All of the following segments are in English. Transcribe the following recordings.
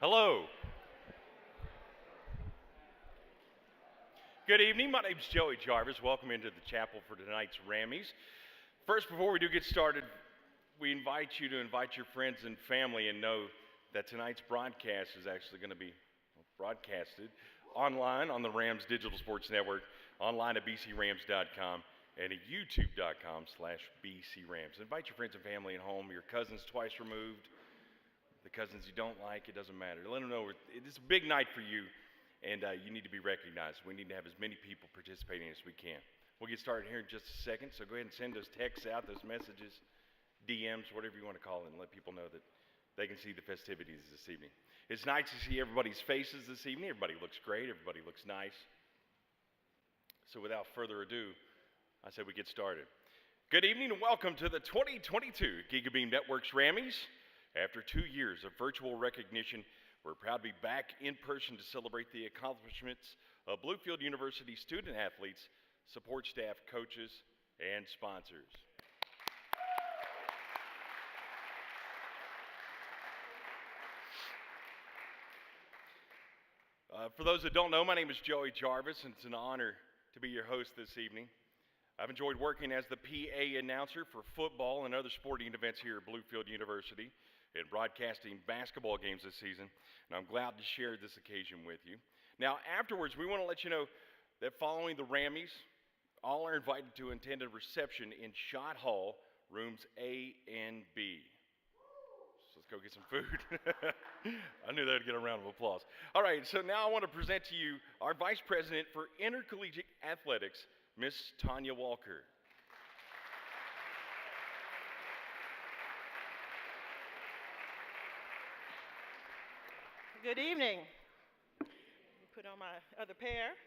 Hello. Good evening. My name's Joey Jarvis. Welcome into the chapel for tonight's RAMMIES. First, before we do get started, we invite you to invite your friends and family and know that tonight's broadcast is actually going to be broadcasted online on the Rams Digital Sports Network, online at bcrams.com, and at youtube.com/bcrams. Invite your friends and family at home, your cousins twice removed, the cousins you don't like, it doesn't matter. Let them know it's a big night for you, and you need to be recognized. We need to have as many people participating as we can. We'll get started here in just a second, so go ahead and send those texts out, those messages, DMs, whatever you want to call it, and let people know that they can see the festivities this evening. It's nice to see everybody's faces this evening. Everybody looks great. Everybody looks nice. So without further ado, I said we get started. Good evening and welcome to the 2022 GigaBeam Network's RAMMIES. After 2 years of virtual recognition, we're proud to be back in person to celebrate the accomplishments of Bluefield University student athletes, support staff, coaches, and sponsors. For those that don't know, my name is Joey Jarvis, and it's an honor to be your host this evening. I've enjoyed working as the PA announcer for football and other sporting events here at Bluefield University and broadcasting basketball games this season, and I'm glad to share this occasion with you. Now, afterwards, we want to let you know that following the RAMMIES, all are invited to attend a reception in Schott Hall, rooms A and B. So let's go get some food. I knew that would get a round of applause. All right, so now I want to present to you our Vice President for Intercollegiate Athletics, Miss Tanya Walker. Good evening. Put on my other pair.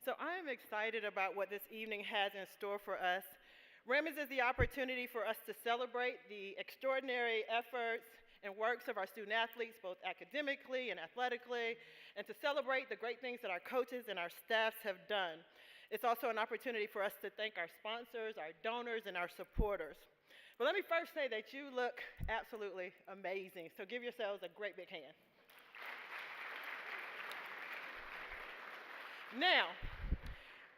So I am excited about what this evening has in store for us. RAMMIES is the opportunity for us to celebrate the extraordinary efforts and works of our student athletes, both academically and athletically, and to celebrate the great things that our coaches and our staffs have done. It's also an opportunity for us to thank our sponsors, our donors, and our supporters. But let me first say that you look absolutely amazing, so give yourselves a great big hand. Now,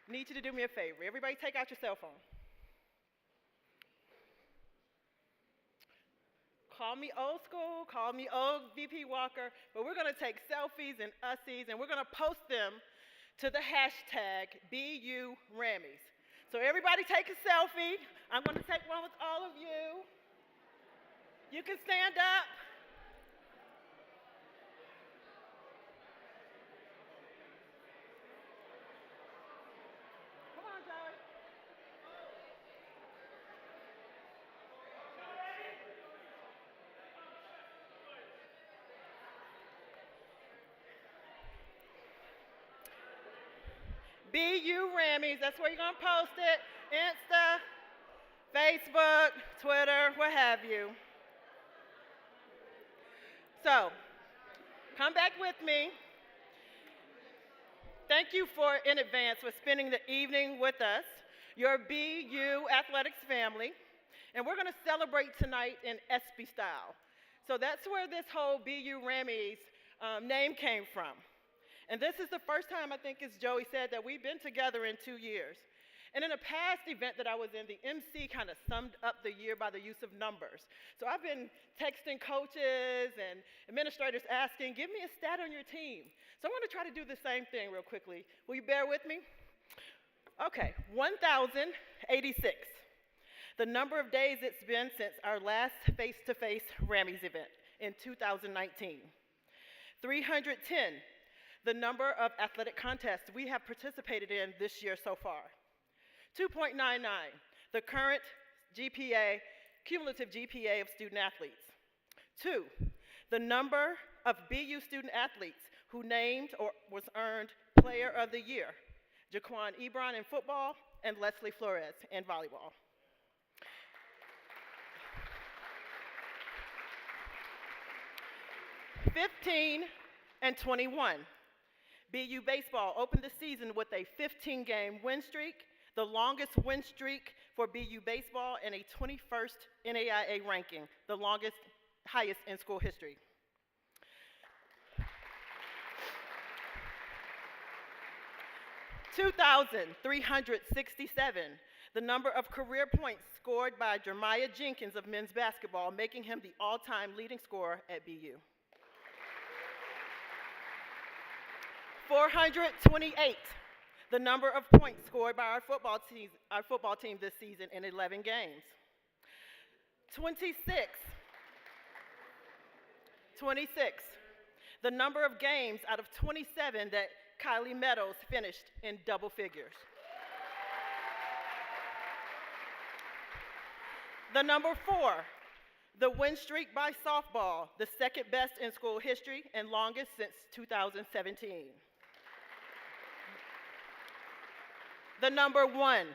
I need you to do me a favor. Everybody take out your cell phone. Call me old school, call me old VP Walker, but we're going to take selfies and ussies, and we're going to post them to the hashtag BURAMMIES. So everybody take a selfie. I'm going to take one with all of you. You can stand up. Come on, Joey. BURAMMIES, that's where you're going to post it. Insta, Facebook, Twitter, what have you. So, come back with me. Thank you in advance for spending the evening with us, your BU Athletics family. And we're going to celebrate tonight in ESPY style. So that's where this whole BURAMMIES name came from. And this is the first time, I think, as Joey said, that we've been together in 2 years. And in a past event that I was in, the MC kind of summed up the year by the use of numbers. So I've been texting coaches and administrators asking, give me a stat on your team. So I want to try to do the same thing real quickly. Will you bear with me? Okay, 1,086. The number of days it's been since our last face-to-face RAMMIES event in 2019. 310. The number of athletic contests we have participated in this year so far. 2.99, the current GPA, cumulative GPA of student athletes. 2, the number of BU student athletes who named or was earned Player of the Year. Jaquan Ebron in football and Leslie Flores in volleyball. '15 and 21. BU baseball opened the season with a 15-game win streak. the longest win streak for BU baseball, and a 21st NAIA ranking, the highest in school history. (2,367), the number of career points scored by Jeremiah Jenkins of men's basketball, making him the all-time leading scorer at BU. 428, the number of points scored by our football team this season in 11 games. 26, the number of games out of 27 that Kylie Meadows finished in double figures. The number 4, the win streak by softball, the second best in school history and longest since 2017. The number 1,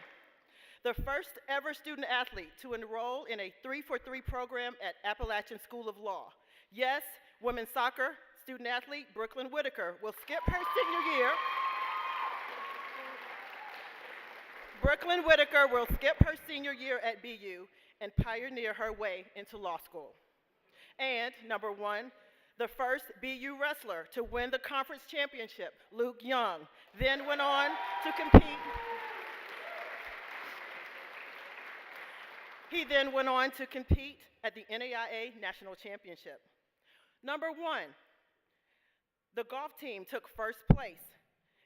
the first ever student athlete to enroll in a 3-for-3 program at Appalachian School of Law. Yes, women's soccer student athlete Brooklyn Whitaker will skip her senior year. Brooklyn Whitaker will skip her senior year at BU and pioneer her way into law school. And number 1, the first BU wrestler to win the conference championship, Luke Young, then went on to compete. He then went on to compete at the NAIA National Championship. Number 1, the golf team took first place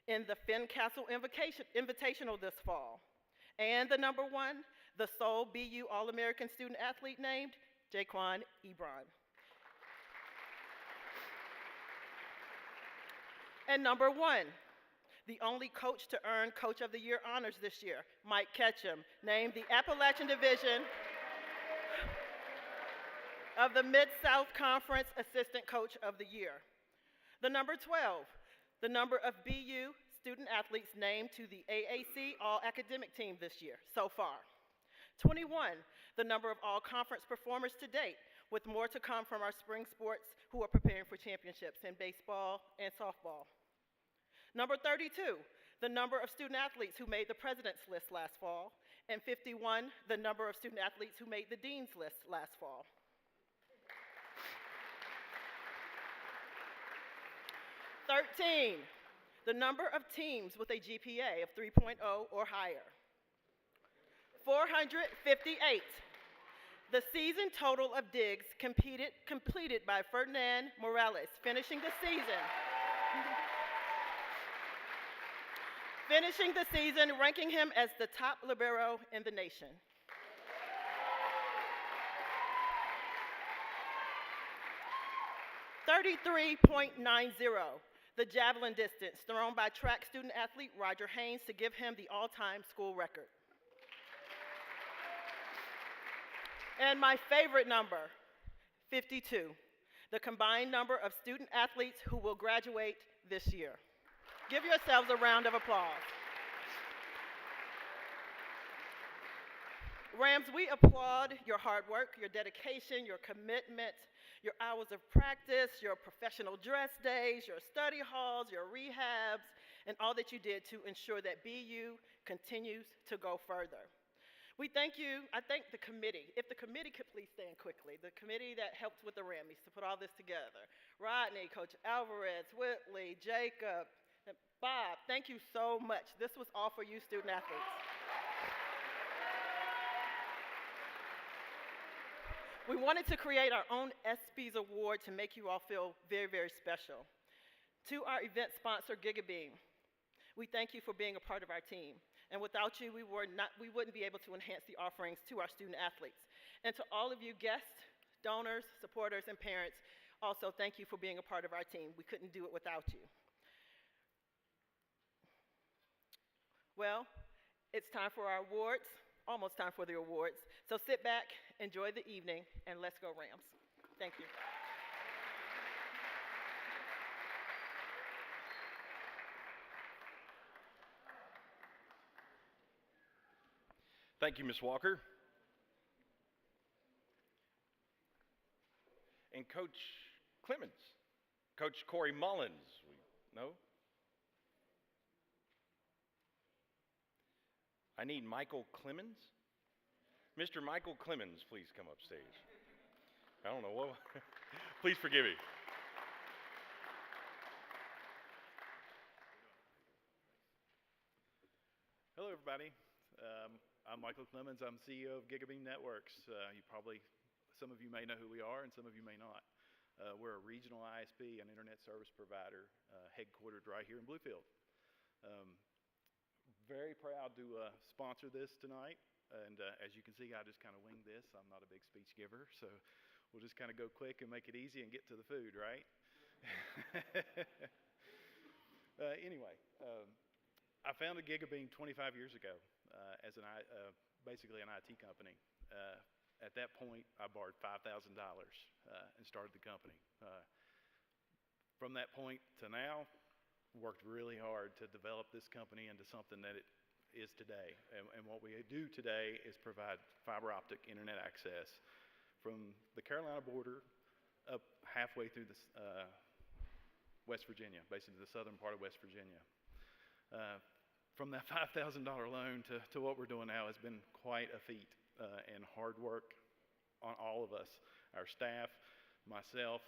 in the Fincastle Invitational this fall. And the number 1, the sole BU All-American student athlete named Jaquan Ebron. And number 1, the only coach to earn Coach of the Year honors this year, Mike Ketchum, named the Appalachian Division of the Mid-South Conference Assistant Coach of the Year. The number 12, the number of BU student athletes named to the AAC All-Academic Team this year so far. 21, the number of all-conference performers to date, with more to come from our spring sports who are preparing for championships in baseball and softball. Number 32, the number of student athletes who made the president's list last fall, and 51, the number of student athletes who made the dean's list last fall. 13, the number of teams with a GPA of 3.0 or higher. 458, the season total of digs completed by Ferdinand Morales, finishing the season ranking him as the top libero in the nation. 33.90, the javelin distance thrown by track student athlete Roger Haynes to give him the all-time school record. And my favorite number, 52, the combined number of student athletes who will graduate this year. Give yourselves a round of applause. Rams, we applaud your hard work, your dedication, your commitment, your hours of practice, your professional dress days, your study halls, your rehabs, and all that you did to ensure that BU continues to go further. We thank you. I thank the committee. If the committee could please stand quickly, the committee that helped with the RAMMIES to put all this together. Rodney, Coach Alvarez, Whitley, Jacob, Bob, thank you so much. This was all for you student athletes. We wanted to create our own ESPYs award to make you all feel very, very special. To our event sponsor, Gigabeam, we thank you for being a part of our team. And without you, we wouldn't be able to enhance the offerings to our student athletes. And to all of you guests, donors, supporters, and parents, also thank you for being a part of our team. We couldn't do it without you. Well, it's time for our awards, almost time for the awards. So sit back, enjoy the evening, and let's go Rams. Thank you. Thank you, Ms. Walker. And Coach Clemens, Coach Corey Mullins, no? I need Michael Clemens. Mr. Michael Clemens, please come up stage. I don't know what. Please forgive me. Hello, everybody. I'm Michael Clemens. I'm CEO of GigaBeam Networks. Some of you may know who we are, and some of you may not. We're a regional ISP, an internet service provider, headquartered right here in Bluefield. Very proud to sponsor this tonight. And as you can see, I just kind of winged this. I'm not a big speech giver, so we'll just kind of go quick and make it easy and get to the food, right? Anyway, I founded GigaBeam 25 years ago as basically an IT company. At that point, I borrowed $5,000 and started the company. From that point to now, worked really hard to develop this company into something that it is today. And what we do today is provide fiber optic internet access from the Carolina border up halfway through West Virginia, basically the southern part of West Virginia. From that $5,000 loan to what we're doing now has been quite a feat and hard work on all of us, our staff, myself,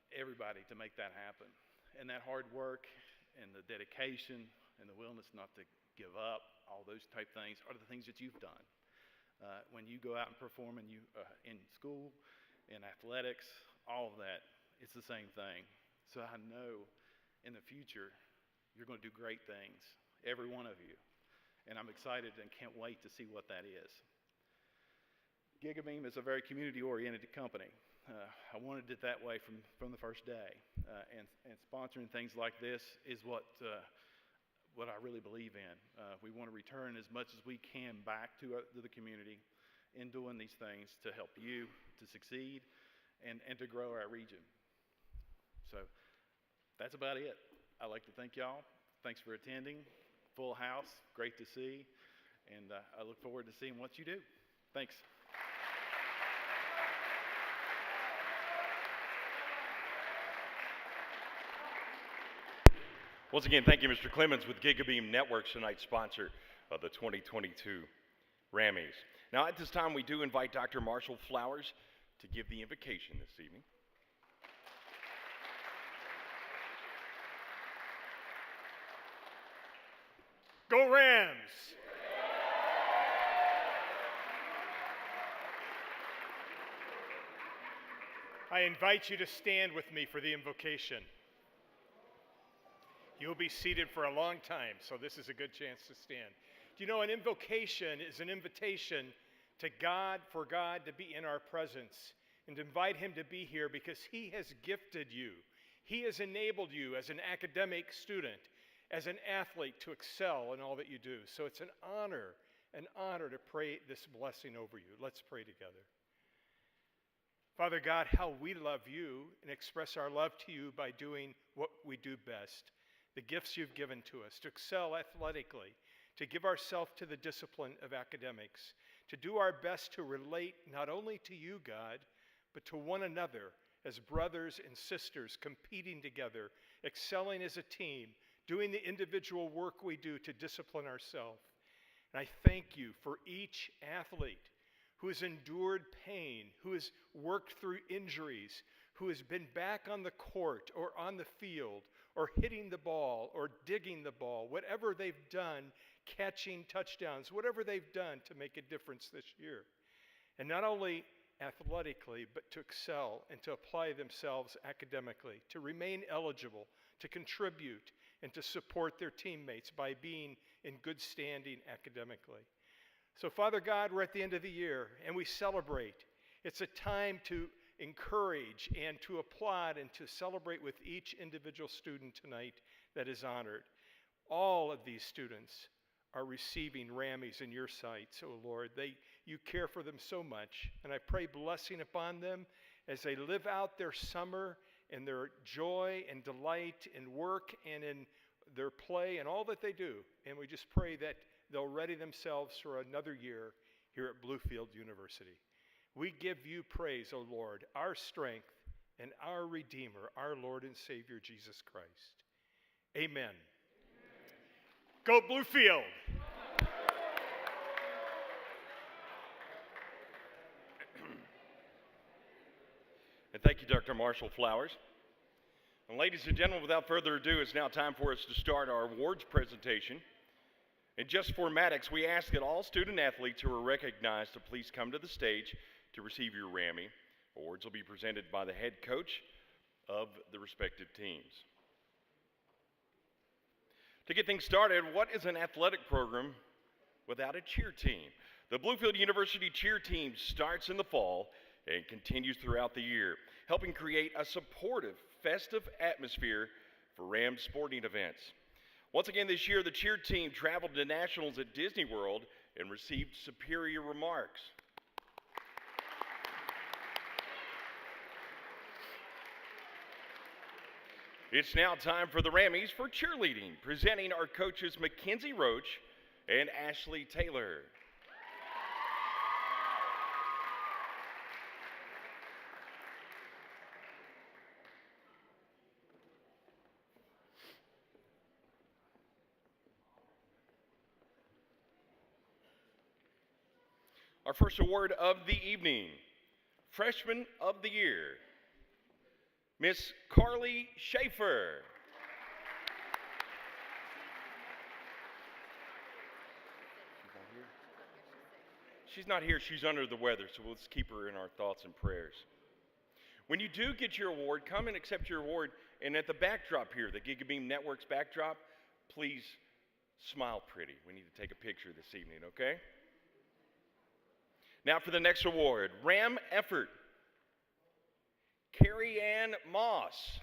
everybody to make that happen. And that hard work and the dedication and the willingness not to give up, all those type things are the things that you've done. When you go out and perform in school, in athletics, all of that, it's the same thing. So I know in the future you're going to do great things, every one of you. And I'm excited and can't wait to see what that is. GigaBeam is a very community-oriented company. I wanted it that way from the first day. And sponsoring things like this is what I really believe in. We want to return as much as we can back to the community in doing these things to help you to succeed and to grow our region. So that's about it. I'd like to thank y'all. Thanks for attending. Full house, great to see. And I look forward to seeing what you do. Thanks. Once again, thank you, Mr. Clemens, with GigaBeam Networks, tonight's sponsor of the 2022 RAMMIES. Now, at this time, we do invite Dr. Marshall Flowers to give the invocation this evening. Go Rams! I invite you to stand with me for the invocation. You'll be seated for a long time, so this is a good chance to stand. Do you know an invocation is an invitation to God, for God to be in our presence and to invite Him to be here because He has gifted you. He has enabled you as an academic student, as an athlete to excel in all that you do. So it's an honor to pray this blessing over you. Let's pray together. Father God, how we love you and express our love to you by doing what we do best. The gifts you've given to us, to excel athletically, to give ourselves to the discipline of academics, to do our best to relate not only to you, God, but to one another as brothers and sisters competing together, excelling as a team, doing the individual work we do to discipline ourselves. And I thank you for each athlete who has endured pain, who has worked through injuries, who has been back on the court or on the field or hitting the ball or digging the ball, whatever they've done, catching touchdowns, whatever they've done to make a difference this year. And not only athletically, but to excel and to apply themselves academically, to remain eligible, to contribute, and to support their teammates by being in good standing academically. So, Father God, we're at the end of the year, and we celebrate. It's a time to encourage and to applaud and to celebrate with each individual student tonight that is honored. All of these students are receiving RAMMIES in your sights, oh Lord. You care for them so much, and I pray blessing upon them as they live out their summer and their joy and delight in work and in their play and all that they do. And we just pray that they'll ready themselves for another year here at Bluefield University. We give you praise, O Lord, our strength and our Redeemer, our Lord and Savior, Jesus Christ. Amen. Go Bluefield! And thank you, Dr. Marshall Flowers. And ladies and gentlemen, without further ado, it's now time for us to start our awards presentation. And just for formatics, we ask that all student athletes who are recognized to please come to the stage to receive your RAMMIE. Awards will be presented by the head coach of the respective teams. To get things started, what is an athletic program without a cheer team? The Bluefield University cheer team starts in the fall and continues throughout the year, helping create a supportive, festive atmosphere for Rams sporting events. Once again this year, the cheer team traveled to nationals at Disney World and received superior remarks. It's now time for the Rammies for cheerleading, presenting our coaches Mackenzie Roach and Ashley Taylor. Our first award of the evening, Freshman of the Year, Miss Carly Schaefer. She's not here, she's under the weather, so let's keep her in our thoughts and prayers. When you do get your award, come and accept your award, and at the backdrop here, the GigaBeam Network's backdrop, please smile pretty. We need to take a picture this evening, okay? Now for the next award, Ram Effort, Carrie Ann Moss.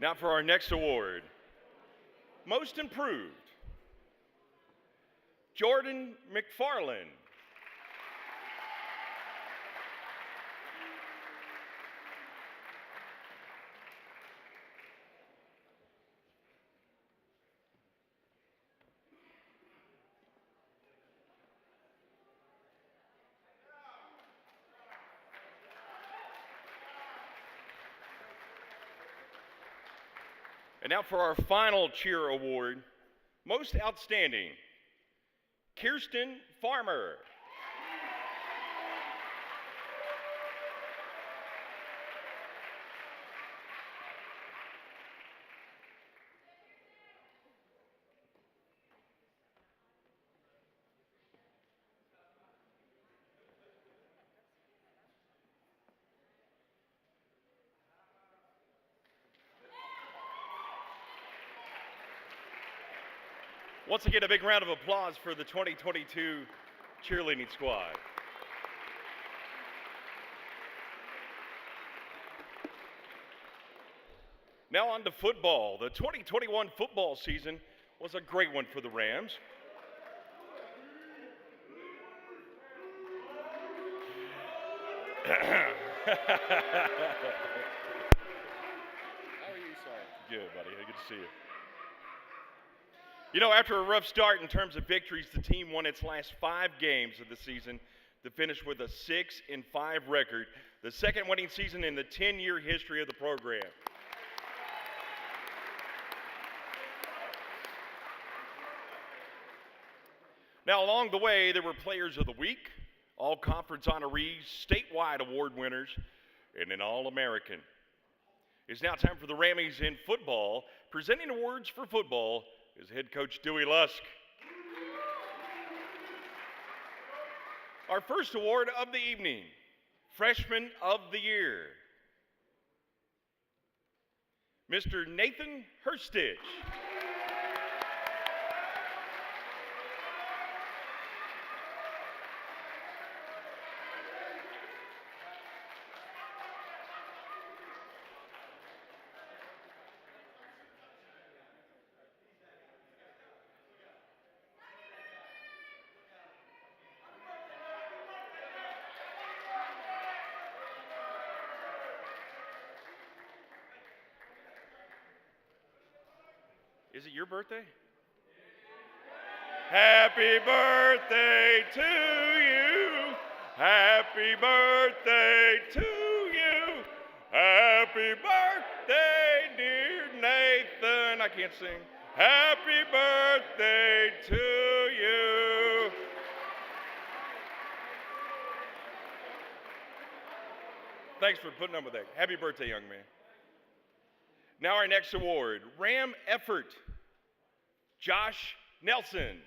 Now for our next award, Most Improved, Jordan McFarland. And now for our final cheer award, Most Outstanding, Kirsten Farmer. Once again, a big round of applause for the 2022 cheerleading squad. Now on to football. The 2021 football season was a great one for the Rams. How are you, sir? Good, buddy. Good to see you. You know, after a rough start in terms of victories, the team won its last 5 games of the season to finish with a 6-5 record, the second winning season in the 10-year history of the program. Now, along the way, there were Players of the Week, All-Conference honorees, statewide award winners, and an All-American. It's now time for the Rammies in football. Presenting awards for football is head coach Dewey Lusk. Our first award of the evening, Freshman of the Year, Mr. Nathan Herstich. Is it your birthday? Happy birthday to you. Happy birthday to you. Happy birthday, dear Nathan. I can't sing. Happy birthday to you. Thanks for putting up with that. Happy birthday, young man. Now our next award, Ram Effort, Josh Nelson.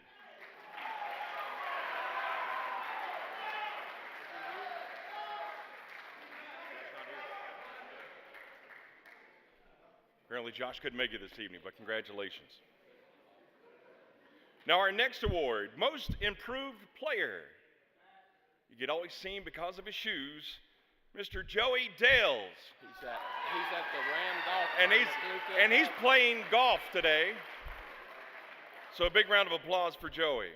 Apparently Josh couldn't make it this evening, but congratulations. Now our next award, Most Improved Player. You get always seen because of his shoes, Mr. Joey Dales. He's at the Ram Golf And he's playing golf today. So a big round of applause for Joey.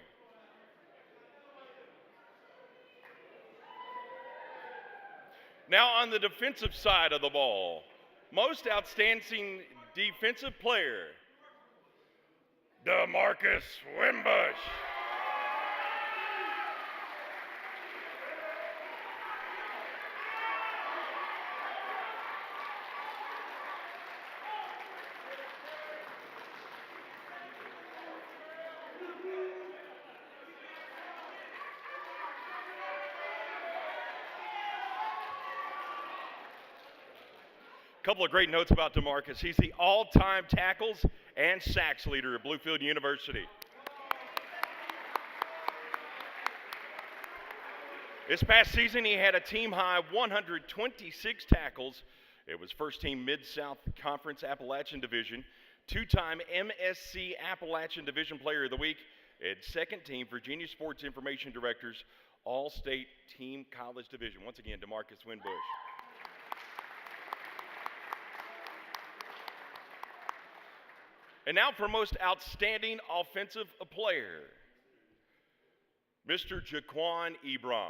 Now on the defensive side of the ball, most outstanding defensive player, DeMarcus Wimbush. Couple of great notes about DeMarcus. He's the all-time tackles and sacks leader at Bluefield University. This past season, he had a team-high 126 tackles. It was first-team Mid-South Conference Appalachian Division, two-time MSC Appalachian Division Player of the Week, and second-team Virginia Sports Information Directors All-State Team College Division. Once again, DeMarcus Wimbush. And now for most outstanding offensive player, Mr. Jaquan Ebron.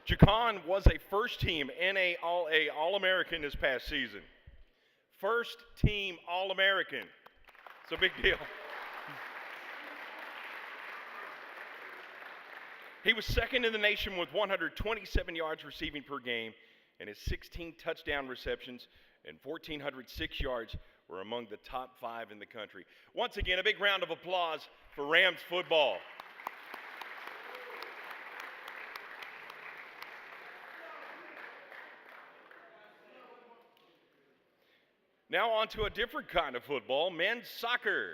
Jaquan was a first-team NAIA All-American this past season. First-team All-American. It's a big deal. He was second in the nation with 127 yards receiving per game, and his 16 touchdown receptions and 1,406 yards were among the top 5 in the country. Once again, a big round of applause for Rams football. Now on to a different kind of football, men's soccer.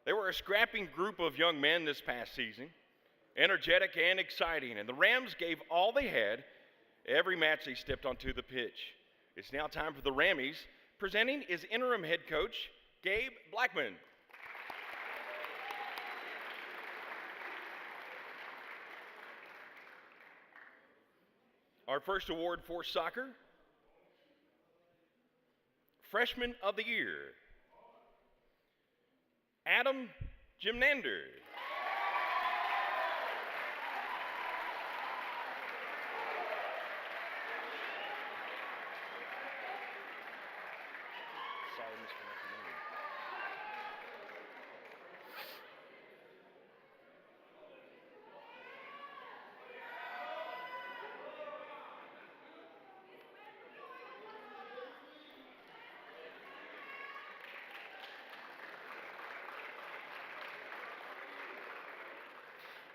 They were a scrapping group of young men this past season. Energetic and exciting, and the Rams gave all they had every match they stepped onto the pitch. It's now time for the Rammies. Presenting is interim head coach Gabe Blackman. Our first award for soccer, Freshman of the Year, Adam Gymnander.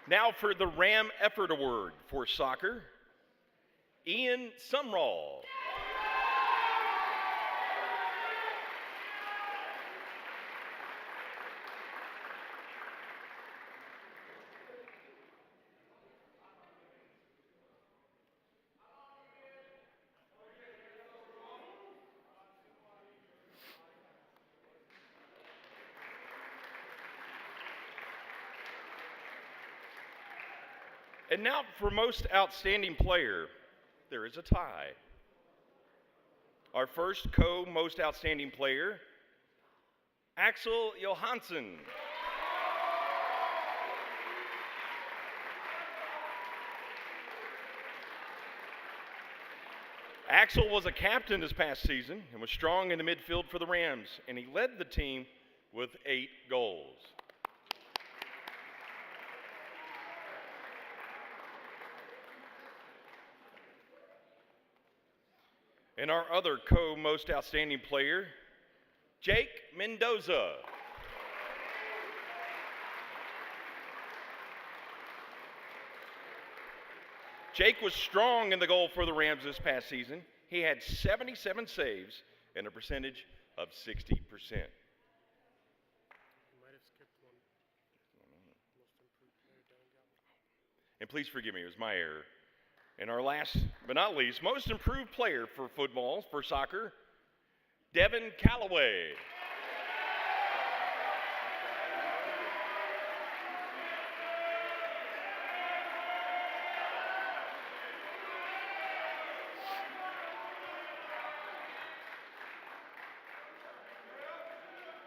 Now for the Ram Effort Award for soccer, Ian Sumrall. And now for most outstanding player, there is a tie. Our first most outstanding player, Axel Johansson. Axel was a captain this past season and was strong in the midfield for the Rams, and he led the team with 8 goals. And our other co-most outstanding player, Jake Mendoza. Jake was strong in the goal for the Rams this past season. He had 77 saves and a percentage of 60%. And please forgive me, it was my error. And our last but not least, most improved player for football, for soccer, Devin Calloway.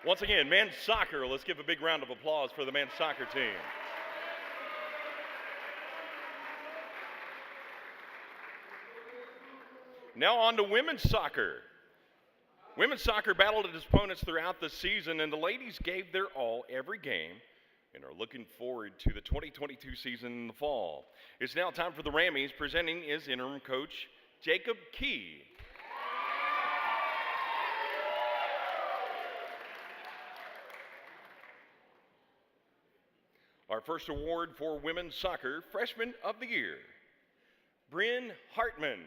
Once again, men's soccer, let's give a big round of applause for the men's soccer team. Now on to women's soccer. Women's soccer battled its opponents throughout the season, and the ladies gave their all every game and are looking forward to the 2022 season in the fall. It's now time for the Rammies. Presenting is interim coach Jacob Key. Our first award for women's soccer, Freshman of the Year, Bryn Hartman.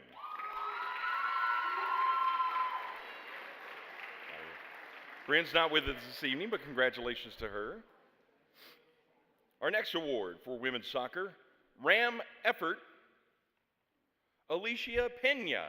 Bryn's not with us this evening, but congratulations to her. Our next award for women's soccer, Ram Effort, Alicia Pena.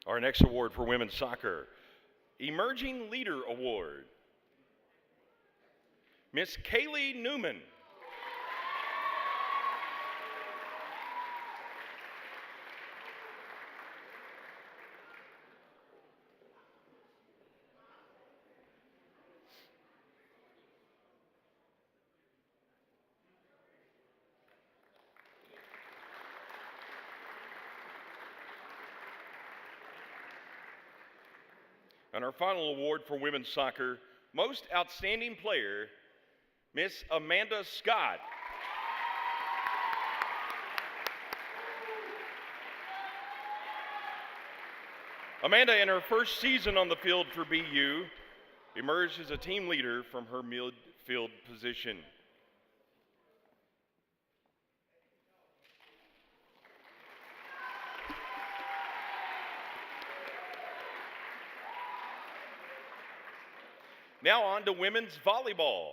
Our next award for women's soccer, Emerging Leader Award, Miss Kaylee Newman. And our final award for women's soccer, Most Outstanding Player, Miss Amanda Scott. Amanda, in her first season on the field for BU, emerged as a team leader from her midfield position. Now on to women's volleyball.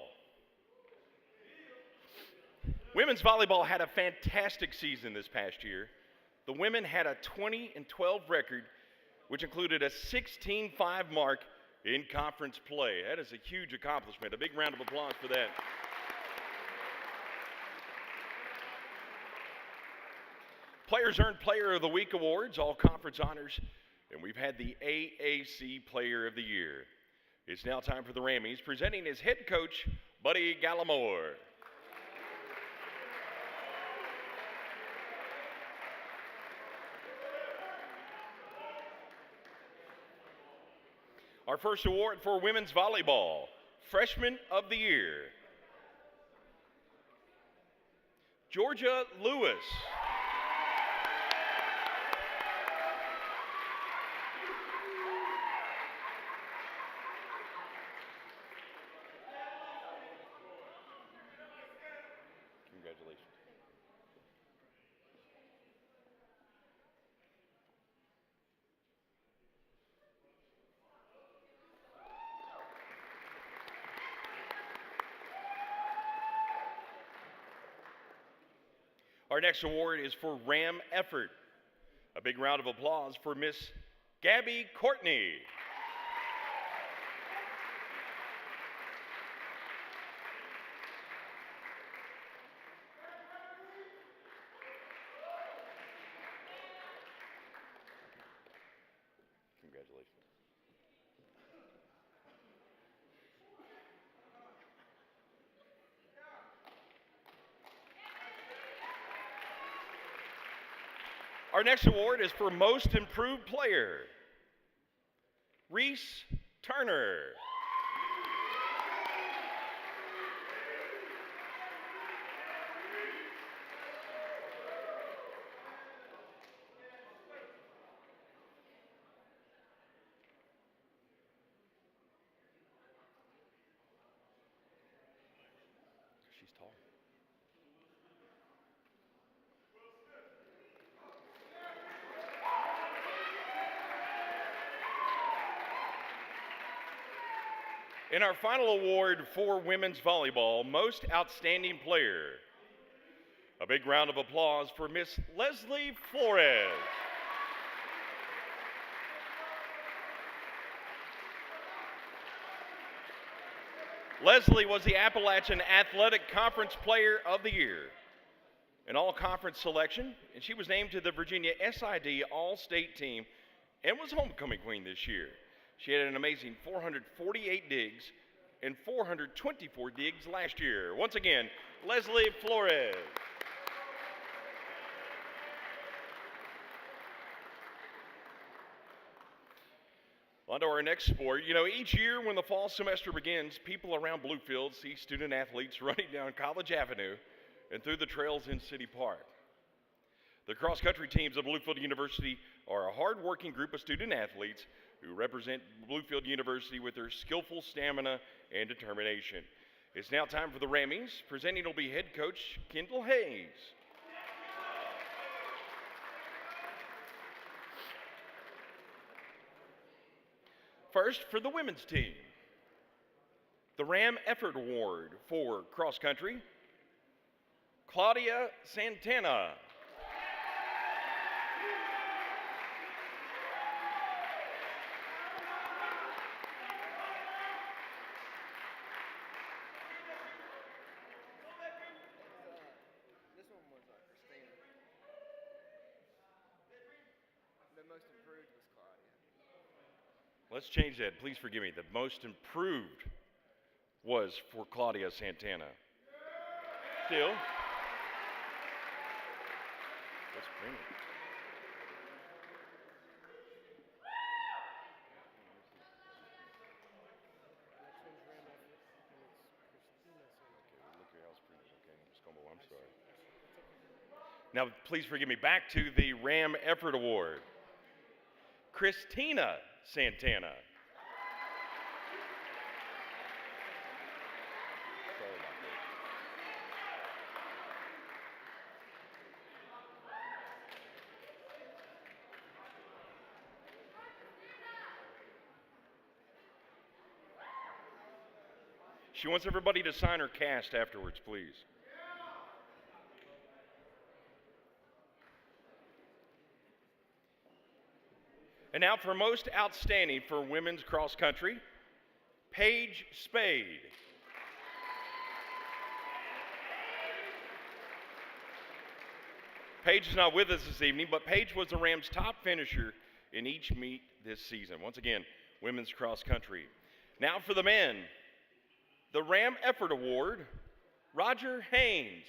Women's volleyball had a fantastic season this past year. The women had a 20-12 record, which included a 16-5 mark in conference play. That is a huge accomplishment. A big round of applause for that. Players earned Player of the Week awards, all conference honors, and we've had the AAC Player of the Year. It's now time for the Rammies, presenting as head coach, Buddy Gallimore. Our first award for women's volleyball, Freshman of the Year, Georgia Lewis. Congratulations. Our next award is for Ram Effort. A big round of applause for Miss Gabby Courtney. Congratulations. Our next award is for Most Improved Player. Reese Turner. She's tall. And our final award for women's volleyball, Most Outstanding Player. A big round of applause for Miss Leslie Flores. Leslie was the Appalachian Athletic Conference Player of the Year, an all-conference selection, and she was named to the Virginia SID All-State team and was homecoming queen this year. She had an amazing 448 digs and 424 digs last year. Once again, Leslie Flores. On to our next sport. You know, each year when the fall semester begins, people around Bluefield see student athletes running down College Avenue and through the trails in City Park. The cross-country teams of Bluefield University are a hard-working group of student athletes who represent Bluefield University with their skillful stamina and determination. It's now time for the RAMMIES. Presenting will be head coach Kendall Hayes. First, for the women's team, the RAM Effort Award for cross-country, Claudia Santana. This one was Christina. The most improved was Claudia. Let's change that. Please forgive me. The most improved was for Claudia Santana. Still. Let's bring it. Look your house printed. Okay, just come on. I'm sorry. Now, please forgive me. Back to the RAM Effort Award. Christina Santana. Sorry about that. She wants everybody to sign her cast afterwards, please. And now for most outstanding for women's cross country, Paige Spade. Paige is not with us this evening, but Paige was the Rams' top finisher in each meet this season. Once again, women's cross country. Now for the men, the Ram Effort Award, Roger Haynes.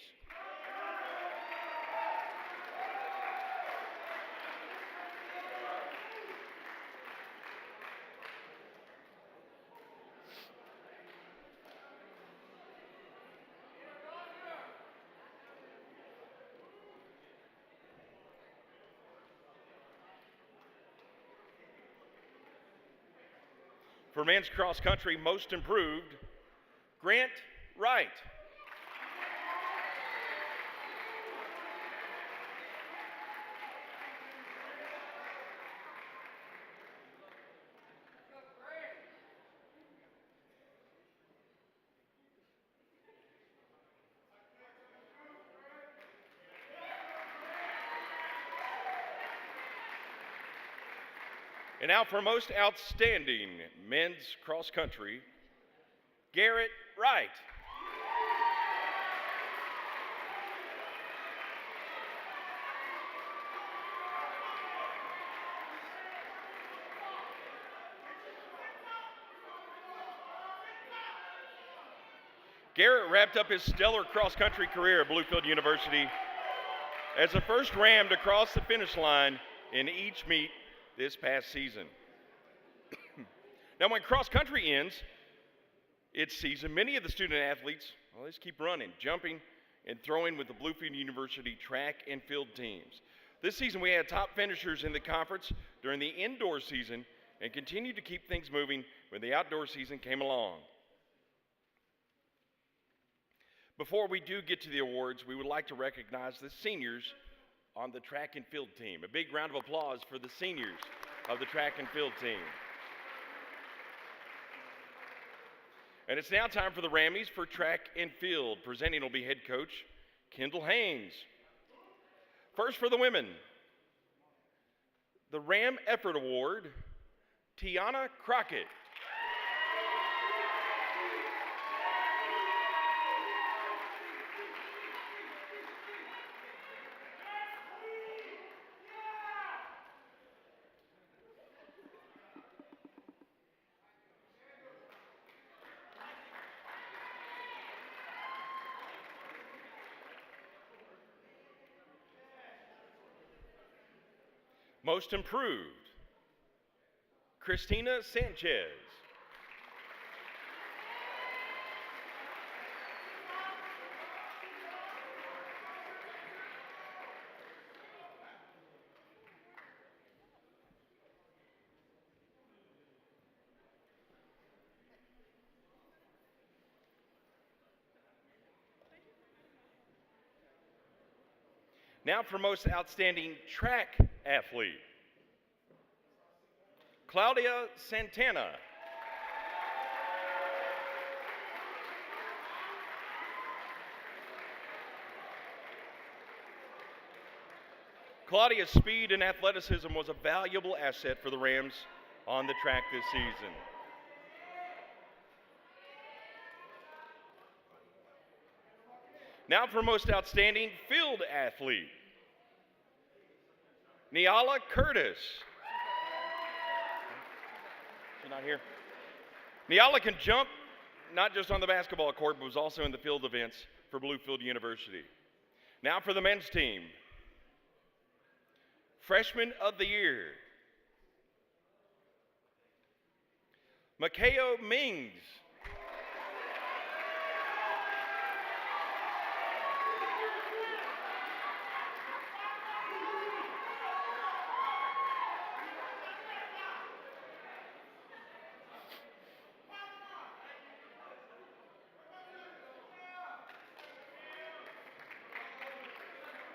For men's cross country, most improved, Grant Wright. And now for most outstanding men's cross country, Garrett Wright. Garrett wrapped up his stellar cross-country career at Bluefield University as the first Ram to cross the finish line in each meet this past season. Now, when cross-country ends its season, many of the student athletes, well, they just keep running, jumping, and throwing with the Bluefield University track and field teams. This season, we had top finishers in the conference during the indoor season and continued to keep things moving when the outdoor season came along. Before we do get to the awards, we would like to recognize the seniors on the track and field team. A big round of applause for the seniors of the track and field team. And it's now time for the Rammies for track and field. Presenting will be head coach Kendall Haynes. First for the women, the Ram Effort Award, Tiana Crockett. Most improved, Christina Sanchez. Now for most outstanding track athlete, Claudia Santana. Claudia's speed and athleticism was a valuable asset for the Rams on the track this season. Now for most outstanding field athlete, Niala Curtis. She's not here. Niala can jump not just on the basketball court, but was also in the field events for Bluefield University. Now for the men's team, Freshman of the Year, Makeo Mings.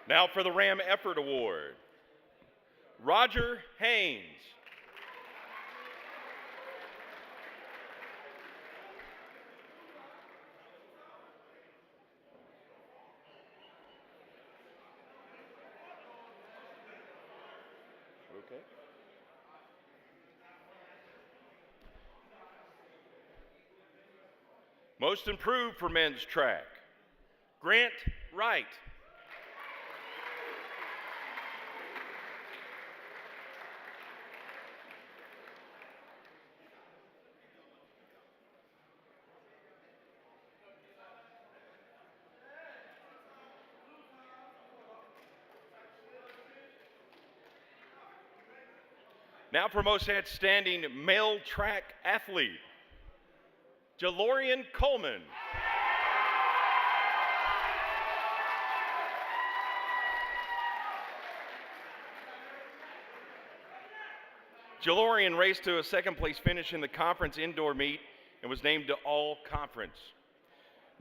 Now for the Ram Effort Award, Roger Haynes. Okay. Most improved for men's track, Grant Wright. Now for most outstanding male track athlete, Jalorian Coleman. Jalorian raced to a second place finish in the conference indoor meet and was named to all conference.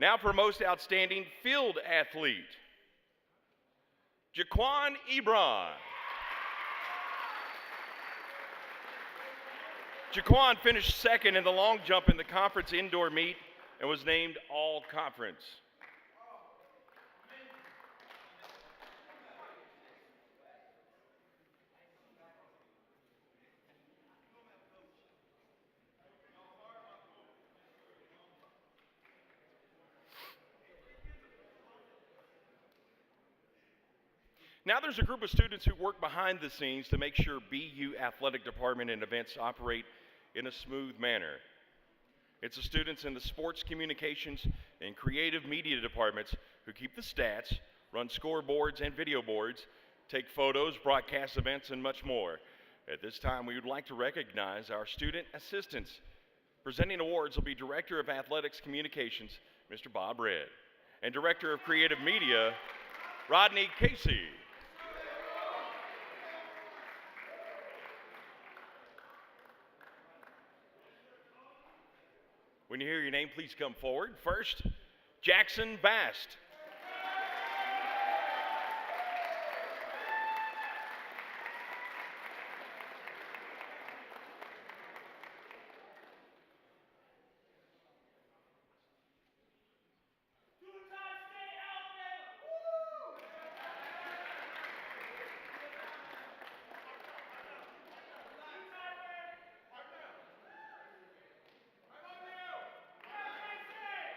Now for most outstanding field athlete, Jaquan Ebron. Jaquan finished second in the long jump in the conference indoor meet and was named all conference. Now there's a group of students who work behind the scenes to make sure BU athletic department and events operate in a smooth manner. It's the students in the sports communications and creative media departments who keep the stats, run scoreboards and video boards, take photos, broadcast events, and much more. At this time, we would like to recognize our student assistants. Presenting awards will be Director of Athletics Communications, Mr. Bob Red, and Director of Creative Media, Rodney Casey. When you hear your name, please come forward. First, Jackson Bast.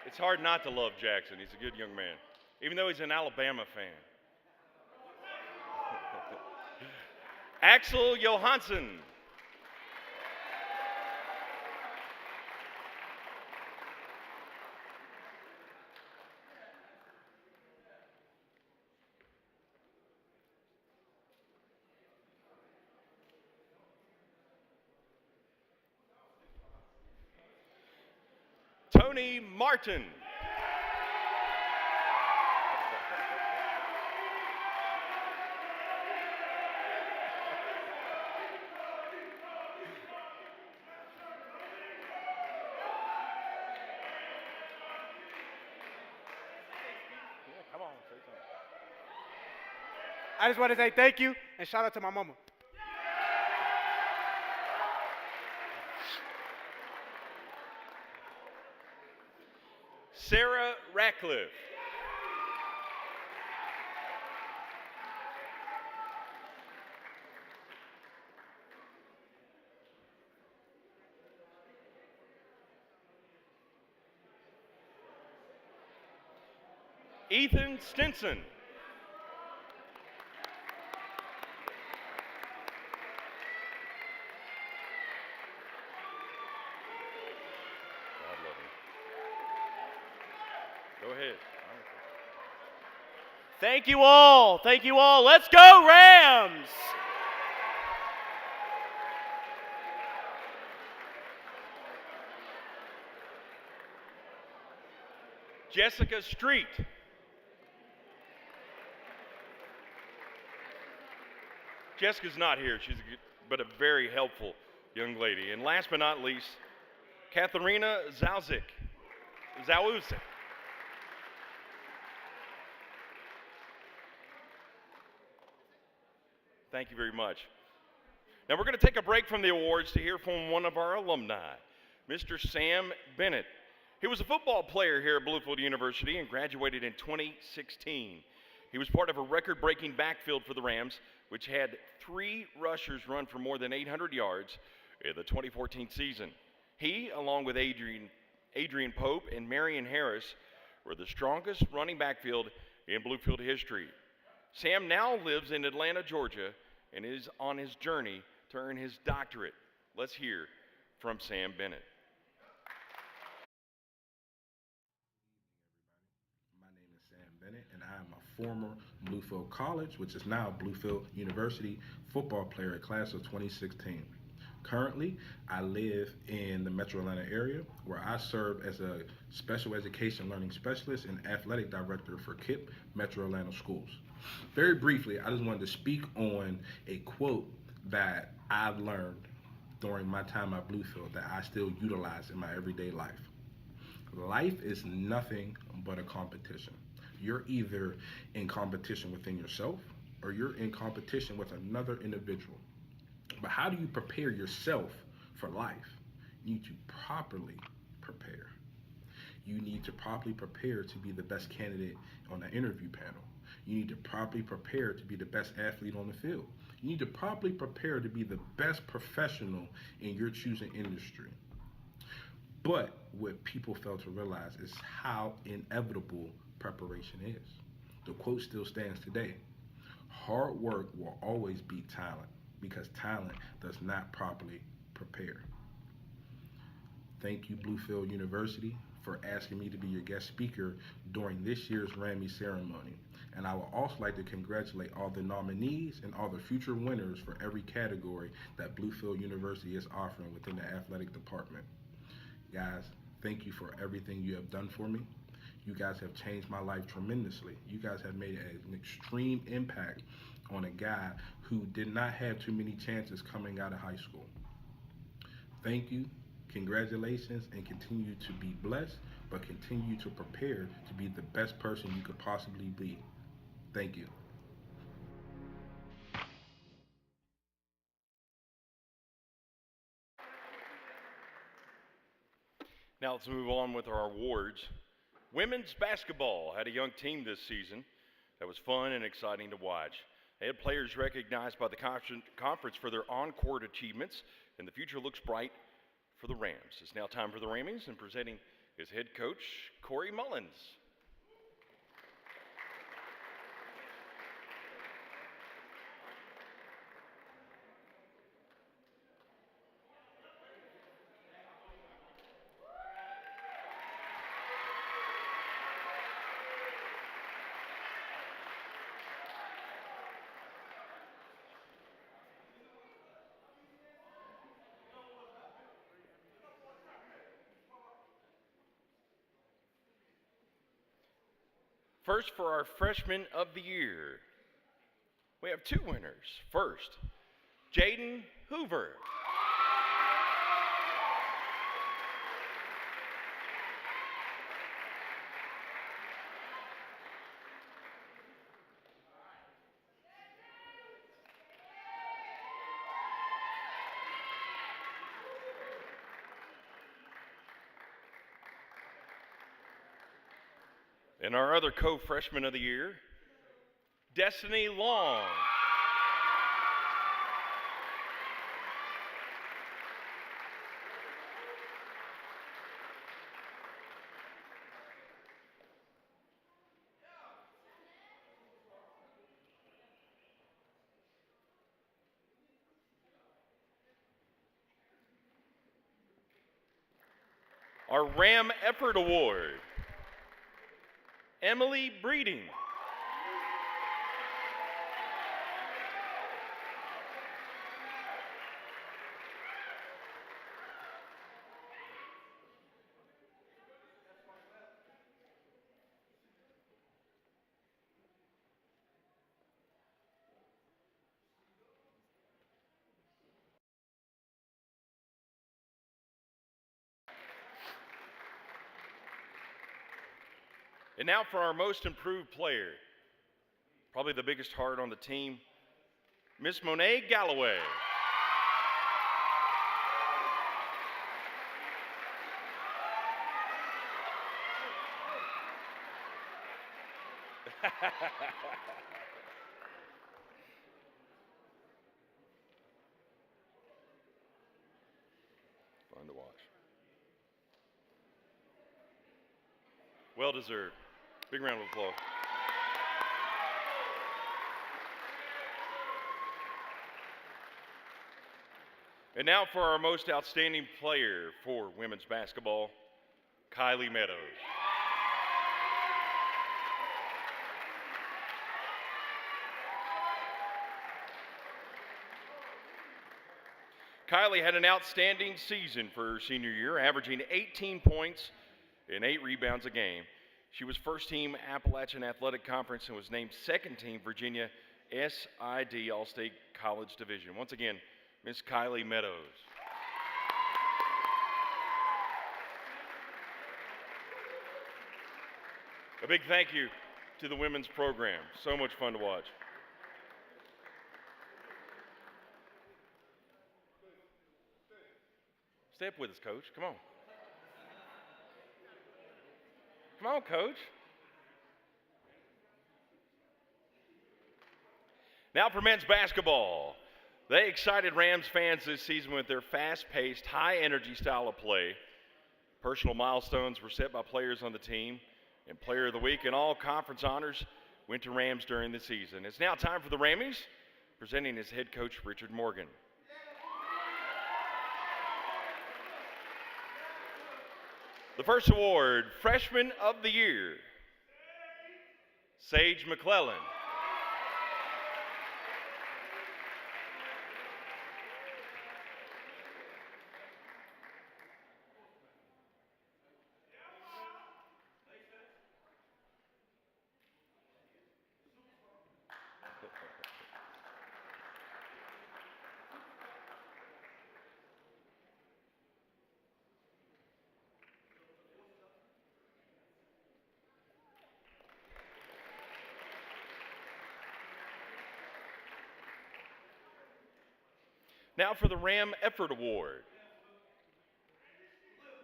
It's hard not to love Jackson. He's a good young man, even though he's an Alabama fan. Axel Johansson. Tony Martin. Come on, say something. I just want to say thank you and shout out to my mama. Sarah Ratcliffe. Ethan Stinson. God love him. Go ahead. Thank you all. Thank you all. Let's go, Rams! Jessica Street. Jessica's not here. She's but a very helpful young lady. And last but not least, Katharina Zawzik. Thank you very much. Now we're going to take a break from the awards to hear from one of our alumni, Mr. Sam Bennett. He was a football player here at Bluefield University and graduated in 2016. He was part of a record-breaking backfield for the Rams, which had 3 rushers run for more than 800 yards in the 2014 season. He, along with Adrian Pope and Marion Harris, were the strongest running backfield in Bluefield history. Sam now lives in Atlanta, Georgia, and is on his journey to earn his doctorate. Let's hear from Sam Bennett. My name is Sam Bennett, and I am a former Bluefield College, which is now Bluefield University, football player at class of 2016. Currently, I live in the Metro Atlanta area, where I serve as a special education learning specialist and athletic director for KIPP Metro Atlanta Schools. Very briefly, I just wanted to speak on a quote that I've learned during my time at Bluefield that I still utilize in my everyday life. Life is nothing but a competition. You're either in competition within yourself or you're in competition with another individual. But how do you prepare yourself for life? You need to properly prepare. You need to properly prepare to be the best candidate on the interview panel. You need to properly prepare to be the best athlete on the field. You need to properly prepare to be the best professional in your choosing industry. But what people fail to realize is how inevitable preparation is. The quote still stands today. Hard work will always beat talent because talent does not properly prepare. Thank you, Bluefield University, for asking me to be your guest speaker during this year's RAMMIES ceremony. And I would also like to congratulate all the nominees and all the future winners for every category that Bluefield University is offering within the athletic department. Guys, thank you for everything you have done for me. You guys have changed my life tremendously. You guys have made an extreme impact on a guy who did not have too many chances coming out of high school. Thank you, congratulations, and continue to be blessed, but continue to prepare to be the best person you could possibly be. Thank you. Now let's move on with our awards. Women's basketball had a young team this season that was fun and exciting to watch. They had players recognized by the conference for their on-court achievements, and the future looks bright for the Rams. It's now time for the Rammies, and presenting is head coach Corey Mullins. First, for our Freshman of the Year, we have two winners. First, Jaden Hoover. And our other co-freshman of the year, Destiny Long. Our RAM Effort Award, Emily Breeding. And now for our most improved player, probably the biggest heart on the team, Miss Monet Galloway. Fun to watch. Well deserved. Big round of applause. And now for our most outstanding player for women's basketball, Kylie Meadows. Kylie had an outstanding season for her senior year, averaging 18 points and 8 rebounds a game. She was first team Appalachian Athletic Conference and was named second team Virginia SID All-State College Division. Once again, Miss Kylie Meadows. A big thank you to the women's program. So much fun to watch. Stay up with us, Coach. Come on. Come on, Coach. Now for men's basketball. They excited Rams fans this season with their fast-paced, high-energy style of play. Personal milestones were set by players on the team, and Player of the Week and all conference honors went to Rams during the season. It's now time for the Rammies, presenting his head coach, Richard Morgan. The first award, Freshman of the Year, Sage McClellan. Now for the Ram Effort Award,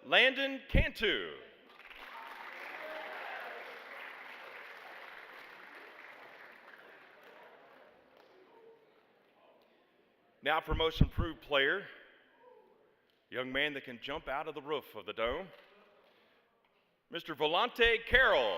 Landon Cantu. Now for Most Improved Player, young man that can jump out of the roof of the dome, Mr. Volante Carroll.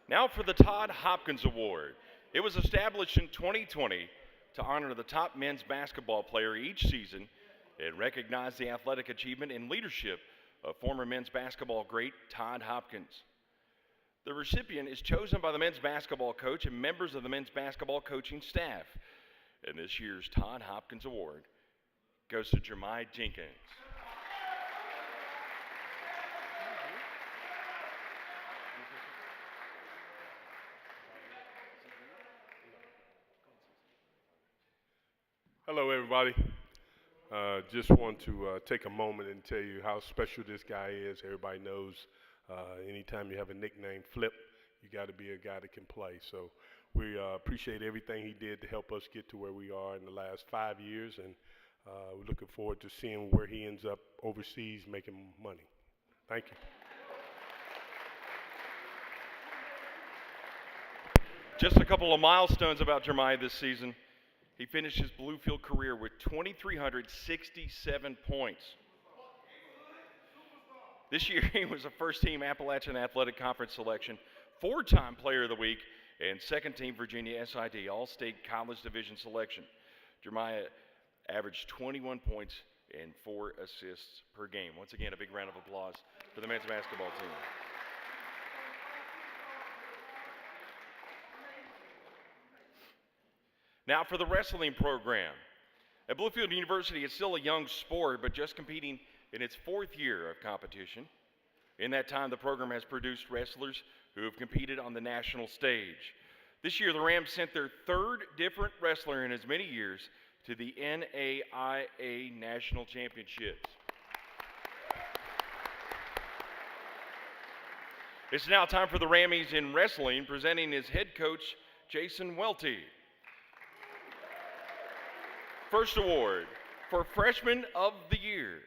Now for the Todd Hopkins Award. It was established in 2020 to honor the top men's basketball player each season and recognize the athletic achievement and leadership of former men's basketball great Todd Hopkins. The recipient is chosen by the men's basketball coach and members of the men's basketball coaching staff. And this year's Todd Hopkins Award goes to Jeremiah Jenkins. Hello, everybody. Just want to take a moment and tell you how special this guy is. Everybody knows anytime you have a nickname, Flip, you got to be a guy that can play. So we appreciate everything he did to help us get to where we are in the last 5 years, and we're looking forward to seeing where he ends up overseas making money. Thank you. Just a couple of milestones about Jeremiah this season. He finished his Bluefield career with 2,367 points. This year, he was a first-team Appalachian Athletic Conference selection, 4-time Player of the Week, and second-team Virginia SID All-State College Division selection. Jeremiah averaged 21 points and 4 assists per game. Once again, a big round of applause for the men's basketball team. Now for the wrestling program. At Bluefield University, it's still a young sport, but just competing in its 4th year of competition. In that time, the program has produced wrestlers who have competed on the national stage. This year, the Rams sent their 3rd different wrestler in as many years to the NAIA National Championships. It's now time for the Rammies in wrestling, presenting his head coach, Jason Welty. First award for Freshman of the Year,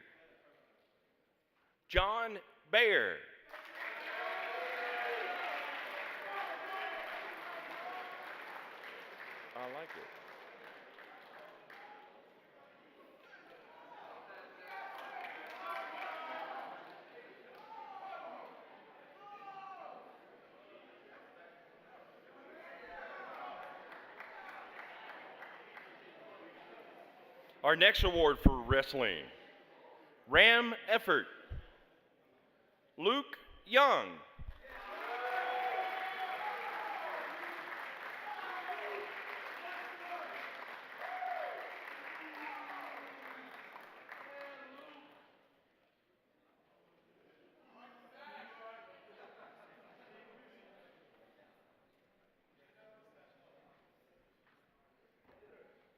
John Baer. I like it. Our next award for wrestling, Ram Effort, Luke Young.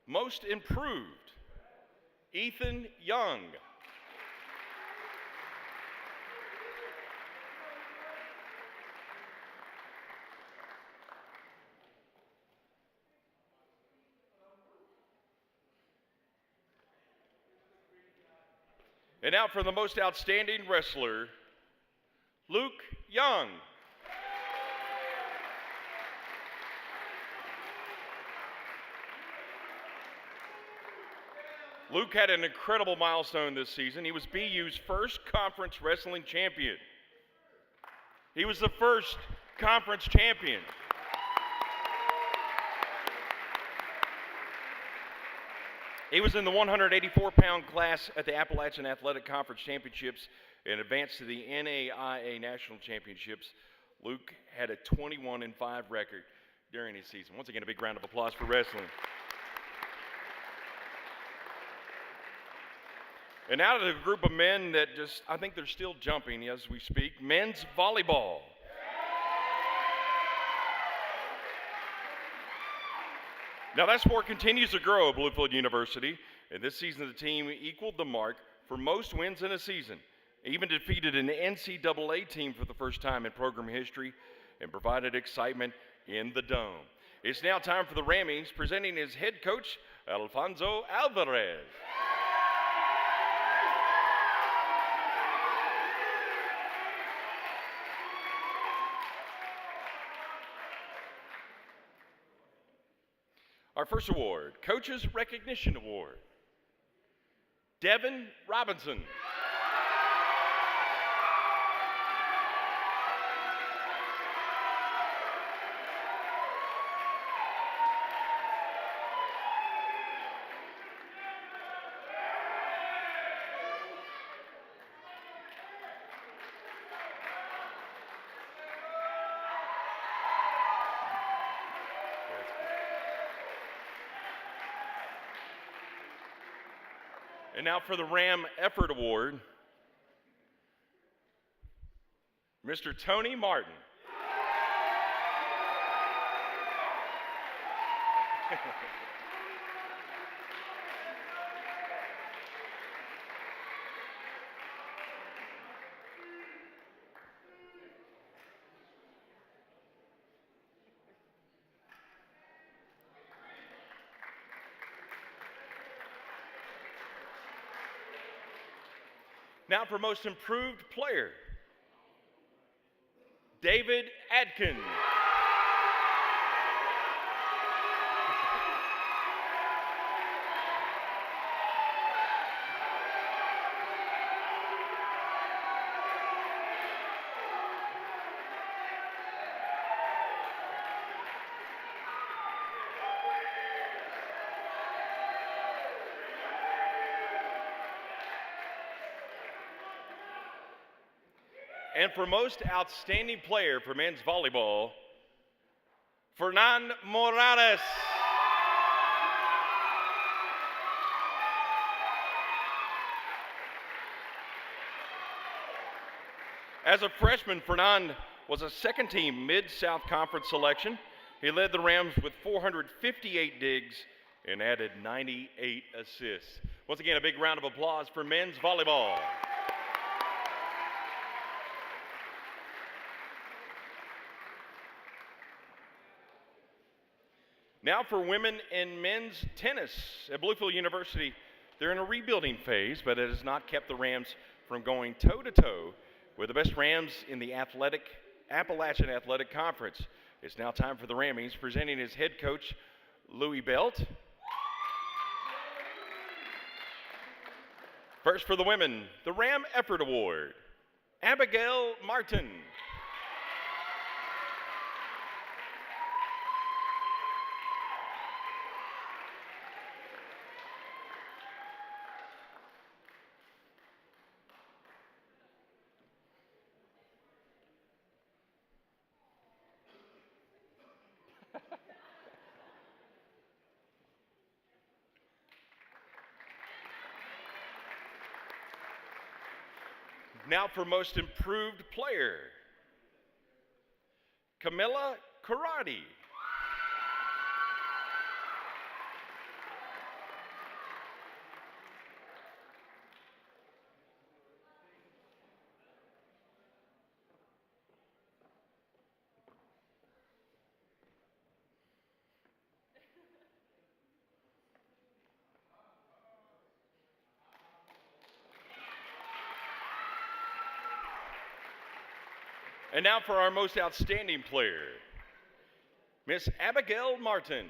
Most Improved, Ethan Young. And now for the most outstanding wrestler, Luke Young. Luke had an incredible milestone this season. He was BU's first conference wrestling champion. He was the first conference champion. He was in the 184-pound class at the Appalachian Athletic Conference Championships and advanced to the NAIA National Championships. Luke had a 21-5 record during his season. Once again, a big round of applause for wrestling. And now to the group of men that I think they're still jumping as we speak, men's volleyball. Now that sport continues to grow at Bluefield University, and this season the team equaled the mark for most wins in a season, even defeated an NCAA team for the first time in program history, and provided excitement in the Dome. It's now time for the Rammies, presenting his head coach, Alfonso Alvarez. Our first award, Coaches Recognition Award, Devin Robinson. And now for the Ram Effort Award, Mr. Tony Martin. Now for Most Improved Player, David Adkins. And for Most Outstanding Player for men's volleyball, Fernan Morales. As a freshman, Fernan was a second-team Mid-South Conference selection. He led the Rams with 458 digs and added 98 assists. Once again, a big round of applause for men's volleyball. Now for women and men's tennis at Bluefield University. They're in a rebuilding phase, but it has not kept the Rams from going toe-to-toe with the best Rams in the Appalachian Athletic Conference. It's now time for the Rammies, presenting his head coach, Louis Belt. First for the women, the Ram Effort Award, Abigail Martin. Now for Most Improved Player, Camilla Karate. And now for our most outstanding player, Miss Abigail Martin.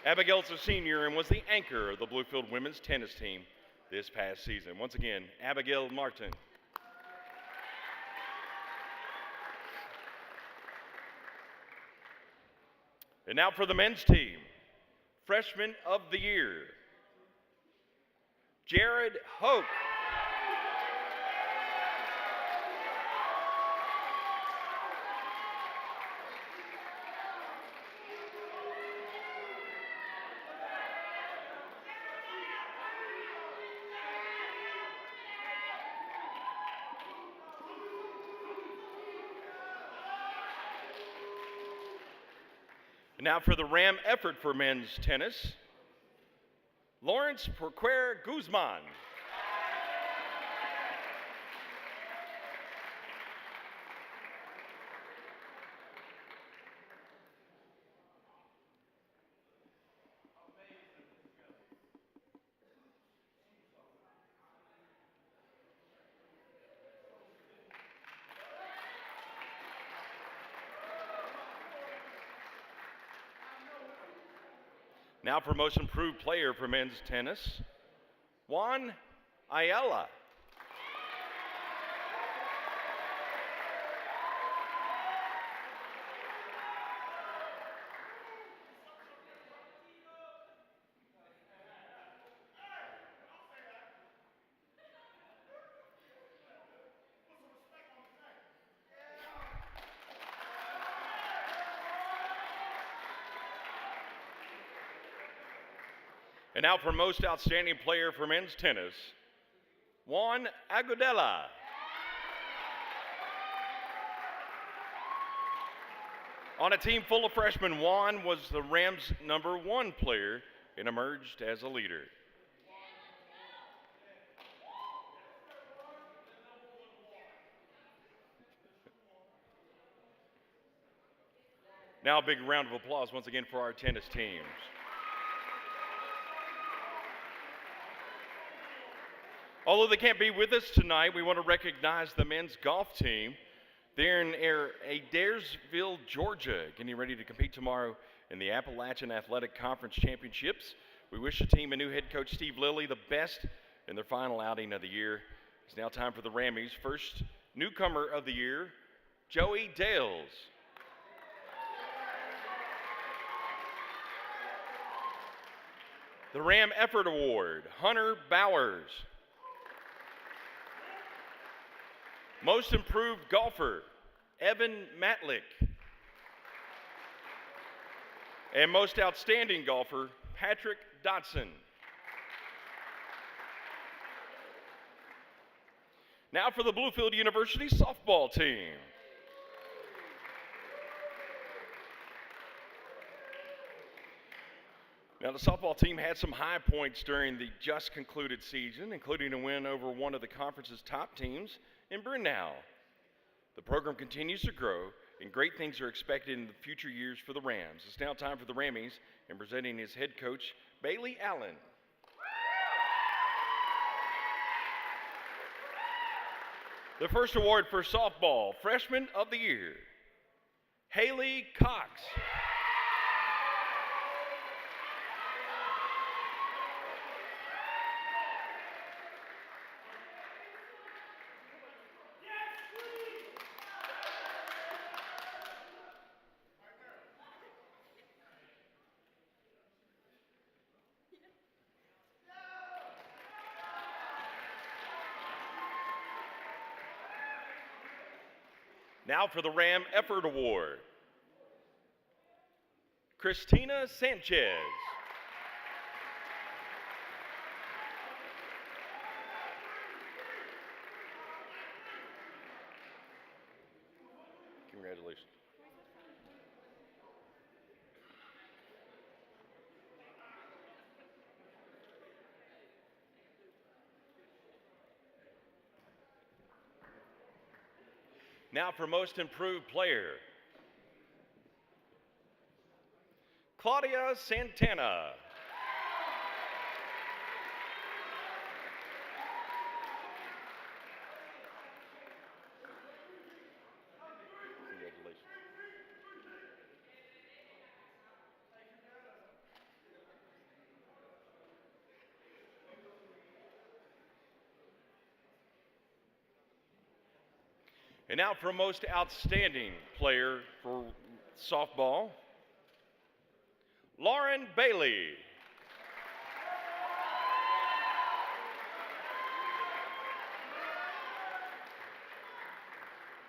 Abigail's a senior and was the anchor of the Bluefield women's tennis team this past season. Once again, Abigail Martin. And now for the men's team, Freshman of the Year, Jared Hoke. And now for the RAM effort for men's tennis, Lawrence Perquer Guzman. Now for most improved player for men's tennis, Juan Ayala. And now for most outstanding player for men's tennis, Juan Agudela. On a team full of freshmen, Juan was the Rams' #1 player and emerged as a leader. Now a big round of applause once again for our tennis teams. Although they can't be with us tonight, we want to recognize the men's golf team. They're in Adairsville, Georgia, getting ready to compete tomorrow in the Appalachian Athletic Conference Championships. We wish the team and new head coach Steve Lilly the best in their final outing of the year. It's now time for the Rammies. First newcomer of the year, Joey Dales. The Ram Effort Award, Hunter Bowers. Most Improved Golfer, Evan Matlick. And Most Outstanding Golfer, Patrick Dotson. Now for the Bluefield University softball team. Now, the softball team had some high points during the just concluded season, including a win over one of the conference's top teams in Brunel. The program continues to grow, and great things are expected in the future years for the Rams. It's now time for the Rammies, and presenting his head coach, Bailey Allen. The first award for softball, Freshman of the Year, Haley Cox. Now for the Ram Effort Award, Christina Sanchez. Congratulations. Now for Most Improved Player, Claudia Santana. And now for most outstanding player for softball, Lauren Bailey.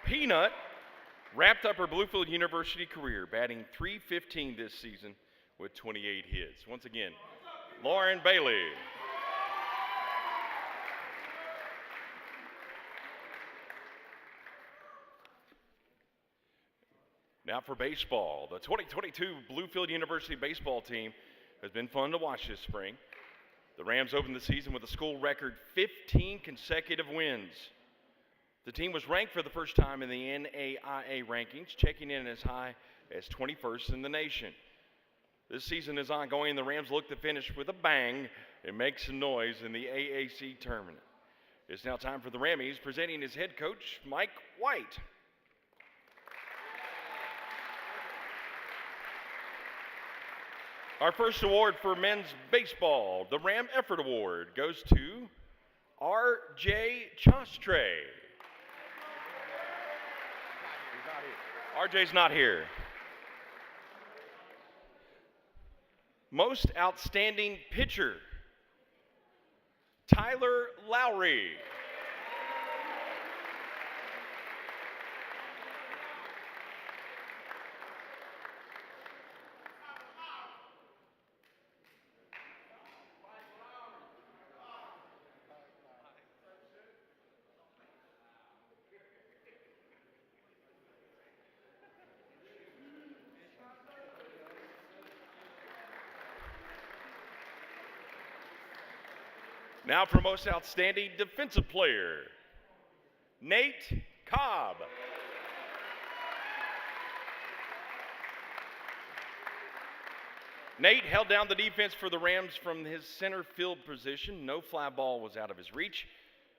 Peanut wrapped up her Bluefield University career, batting .315 this season with 28 hits. Once again, Lauren Bailey. Now for baseball. The 2022 Bluefield University baseball team has been fun to watch this spring. The Rams opened the season with a school record 15 consecutive wins. The team was ranked for the first time in the NAIA rankings, checking in as high as 21st in the nation. This season is ongoing. The Rams look to finish with a bang and make some noise in the AAC tournament. It's now time for the Rammies, presenting his head coach, Mike White. Our first award for men's baseball, the Ram Effort Award, goes to R.J. Chastre. RJ's not here. Most outstanding pitcher, Tyler Lowry. Now for most outstanding defensive player, Nate Cobb. Nate held down the defense for the Rams from his center field position. No fly ball was out of his reach,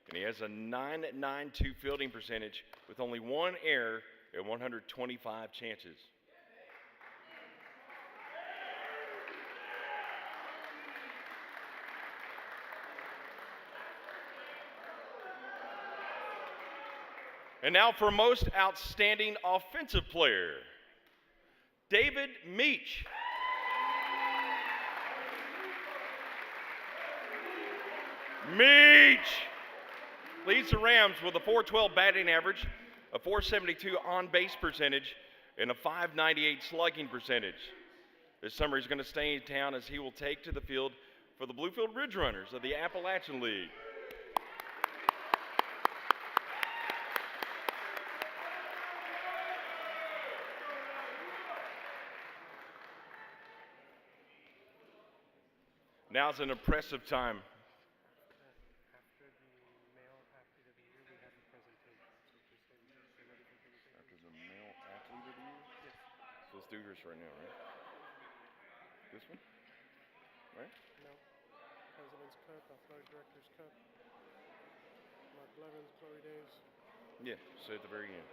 and he has a .992 fielding percentage with only one error and 125 chances. And now for most outstanding offensive player, David Meach. Meach leads the Rams with a .412 batting average, a .472 on-base percentage, and a .598 slugging percentage. This summer he's going to stay in town as he will take to the field for the Bluefield Ridge Runners of the Appalachian League. Now's an impressive time. After the male athlete of the year, we have a presentation. After the male athlete of the year? Yes. So let's do this right now, right? This one? Right? No. President's Cup, Athletic Director's Cup. Mark Blevins, Chloe Days. Yeah, so at the very end.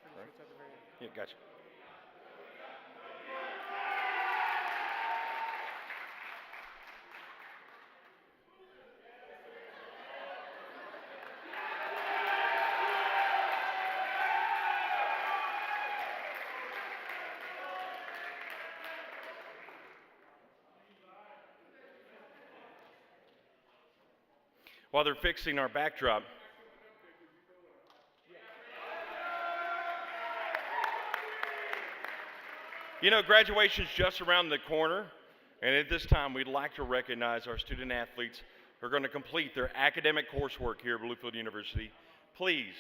Pretty sure it's at the very end. Yeah, gotcha. While they're fixing our backdrop, you know, graduation's just around the corner, and at this time, we'd like to recognize our student athletes who are going to complete their academic coursework here at Bluefield University. Please,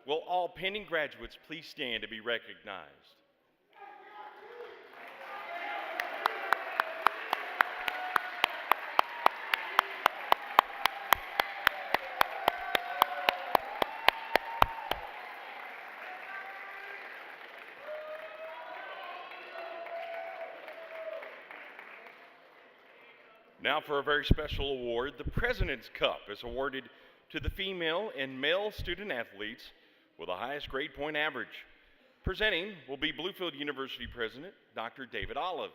will all pending graduates please stand to be recognized? Now for a very special award, the President's Cup is awarded to the female and male student athletes with the highest grade point average. Presenting will be Bluefield University President, Dr. David Olive.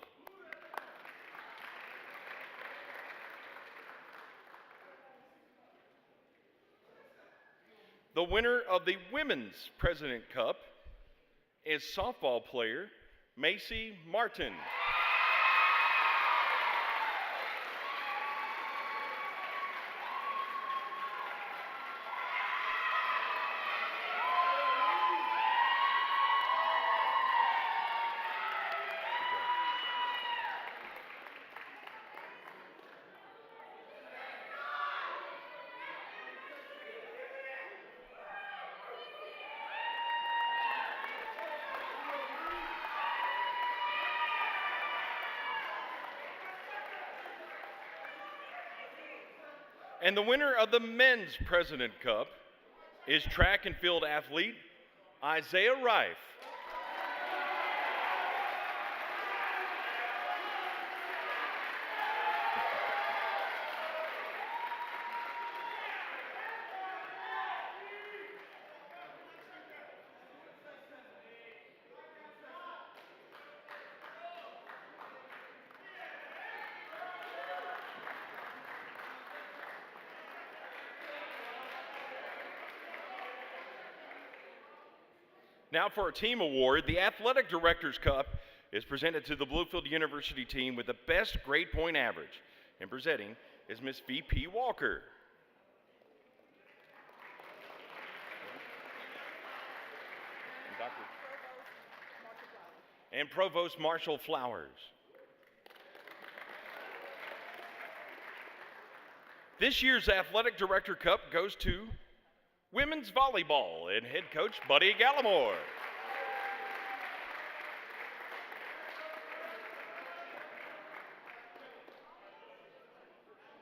The winner of the Women's President Cup is softball player Macy Martin. And the winner of the Men's President Cup is track and field athlete Isaiah Rife. Now for our team award, the Athletic Director's Cup is presented to the Bluefield University team with the best grade point average. And presenting is Miss V.P. Walker. And Provost Marshall Flowers. This year's Athletic Director Cup goes to women's volleyball and head coach Buddy Gallimore.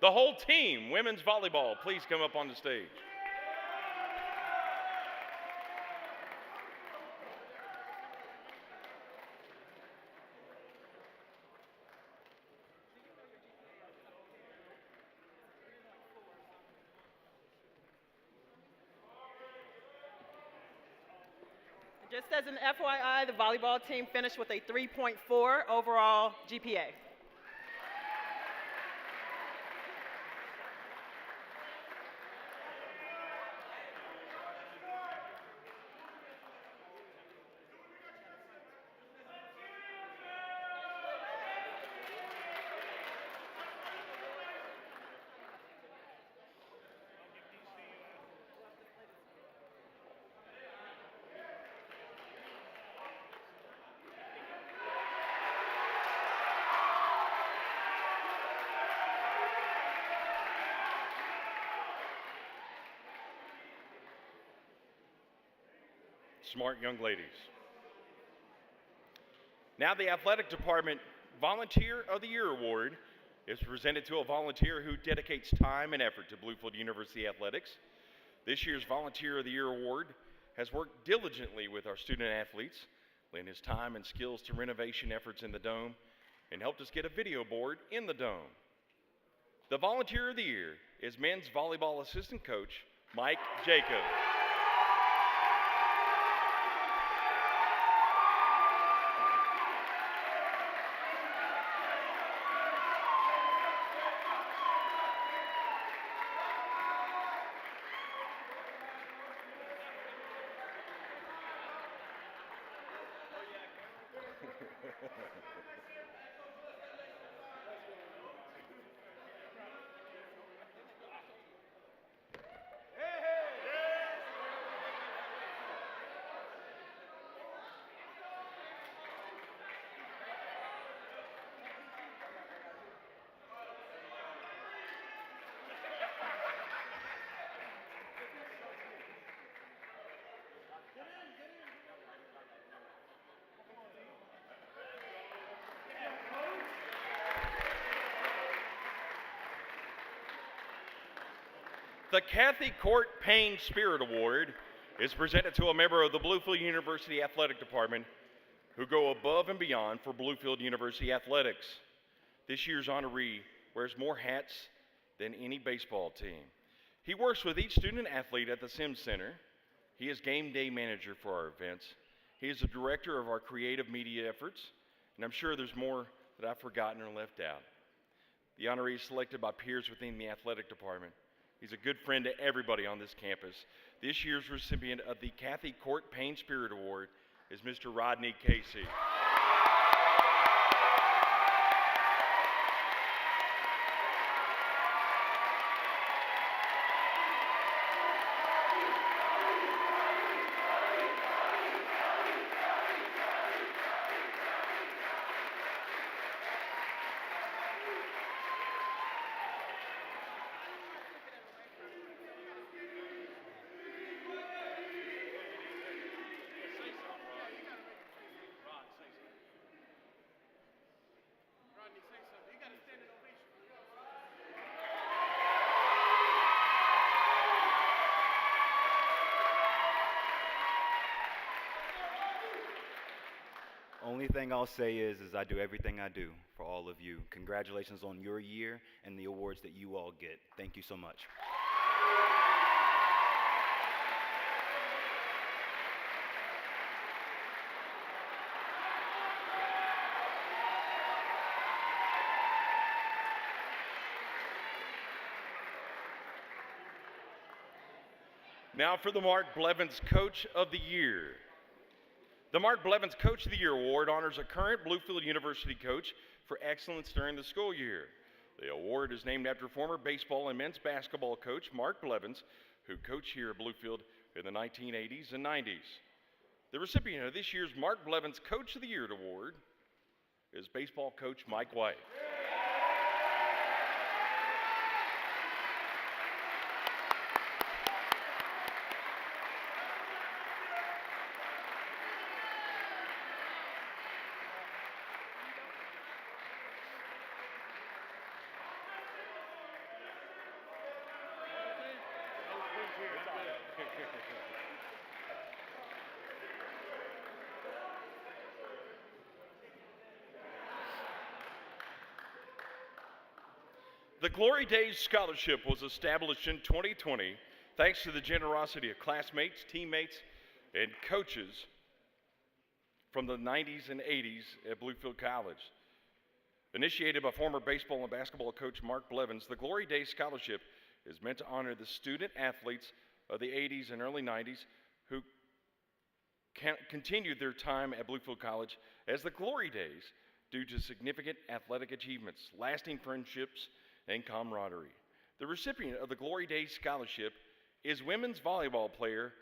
The whole team, women's volleyball, please come up on the stage. Just as an FYI, the volleyball team finished with a 3.4 overall GPA. Smart young ladies. Now the Athletic Department Volunteer of the Year Award is presented to a volunteer who dedicates time and effort to Bluefield University athletics. This year's Volunteer of the Year Award has worked diligently with our student athletes, lent his time and skills to renovation efforts in the Dome, and helped us get a video board in the Dome. The Volunteer of the Year is men's volleyball assistant coach Mike Jacobs. The Kathy Court Payne Spirit Award is presented to a member of the Bluefield University Athletic Department who go above and beyond for Bluefield University athletics. This year's honoree wears more hats than any baseball team. He works with each student athlete at the Sims Center. He is game day manager for our events. He is the director of our creative media efforts, and I'm sure there's more that I've forgotten or left out. The honoree is selected by peers within the athletic department He's a good friend to everybody on this campus. This year's recipient of the Kathy Court Payne Spirit Award is Mr. Rodney Casey. Only thing I'll say is I do everything I do for all of you. Congratulations on your year and the awards that you all get. Thank you so much. Now for the Mark Blevins Coach of the Year. The Mark Blevins Coach of the Year Award honors a current Bluefield University coach for excellence during the school year. The award is named after former baseball and men's basketball coach Mark Blevins, who coached here at Bluefield in the 1980s and 90s. The recipient of this year's Mark Blevins Coach of the Year Award is baseball coach Mike White. The Glory Days Scholarship was established in 2020 thanks to the generosity of classmates, teammates, and coaches from the 90s and 80s at Bluefield College. Initiated by former baseball and basketball coach Mark Blevins, the Glory Days Scholarship is meant to honor the student athletes of the 80s and early 90s who continued their time at Bluefield College as the Glory Days due to significant athletic achievements, lasting friendships, and camaraderie. The recipient of the Glory Days Scholarship is women's volleyball player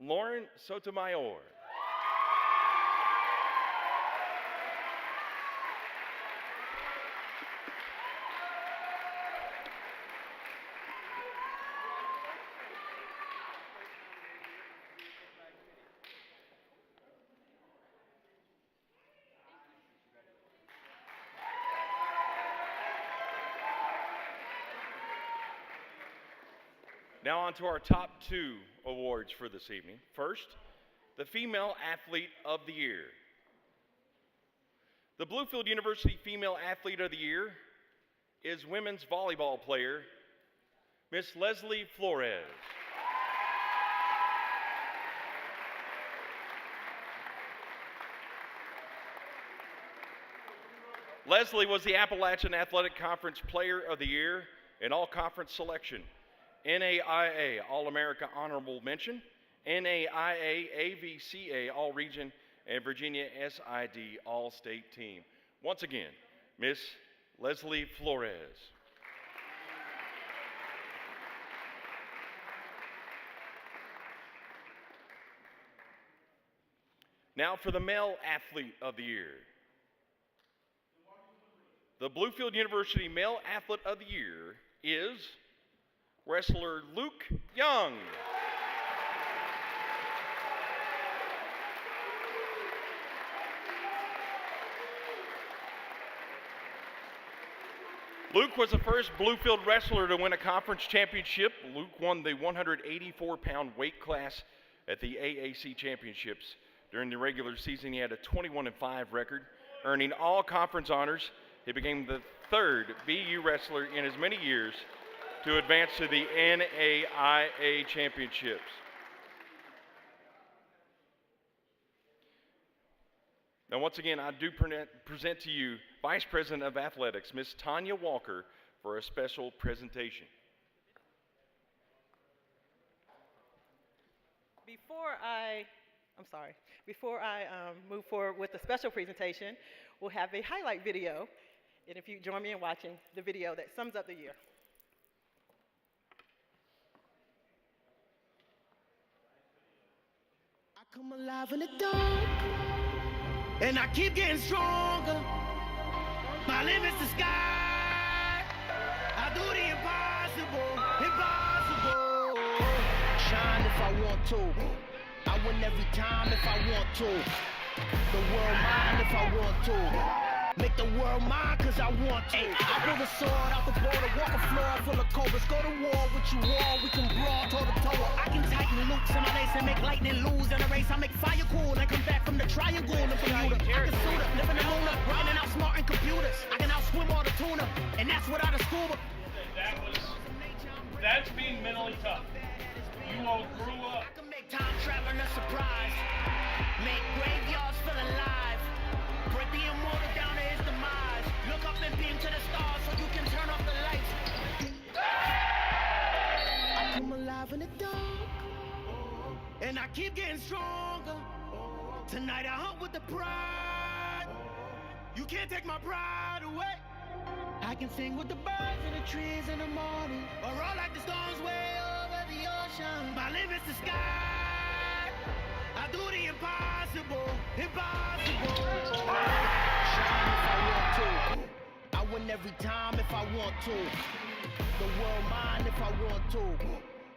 Lauren Sotomayor. Now on to our top two awards for this evening. First, the Female Athlete of the Year. The Bluefield University Female Athlete of the Year is women's volleyball player, Miss Leslie Flores. Leslie was the Appalachian Athletic Conference Player of the Year in all-conference selection, NAIA All-America Honorable Mention, NAIA AVCA All-Region, and Virginia SID All-State Team. Once again, Miss Leslie Flores. Now for the Male Athlete of the Year. The Bluefield University Male Athlete of the Year is wrestler Luke Young. Luke was the first Bluefield wrestler to win a conference championship. Luke won the 184-pound weight class at the AAC championships. During the regular season, he had a 21-5 record, earning all conference honors. He became the third BU wrestler in as many years to advance to the NAIA championships. Now, once again, I do present to you Vice President of Athletics, Ms. Tanya Walker, for a special presentation. Before I move forward with the special presentation, we'll have a highlight video. And if you join me in watching the video that sums up the year. I come alive in the dark, and I keep getting stronger. My limit's the sky. I do the impossible, impossible. Shine if I want to. I win every time if I want to. The world mine if I want to. Make the world mine cause I want to. I pull the sword out the border, walk a floor full of cobras. Go to war with you all, we can brawl toe to toe. I can tighten loops in my lace and make lightning lose in a race. I make fire cool and come back from the triangle and Bermuda. I can suit up, live in the moon up, grinding out smart in computers. I can outswim all the tuna, and that's without a scuba. That's being mentally tough. You all grew up. I can make time traveling a surprise. Make graveyards feel alive. Break the immortal down to his demise. Look up and beam to the stars so you can turn off the lights. I come alive in the dark, and I keep getting stronger. Tonight I hunt with the pride. You can't take my pride away. I can sing with the birds and the trees in the morning, or roll like the storms way over the ocean. My limit's the sky. I do the impossible, impossible. Shine if I want to. I win every time if I want to. The world mine if I want to.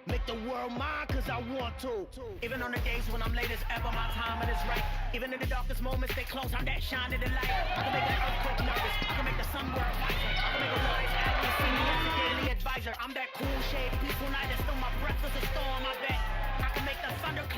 Make the world mine cause I want to. Even on the days when I'm late as ever, my timing is right. Even in the darkest moments, stay close, I'm that shining the light. I can make an earthquake nervous, I can make the sun burn wiser. I can make a wise athlete see me as a daily advisor. I'm that cool shade, peaceful night, and still my breath is a storm, I bet. I can make the thunder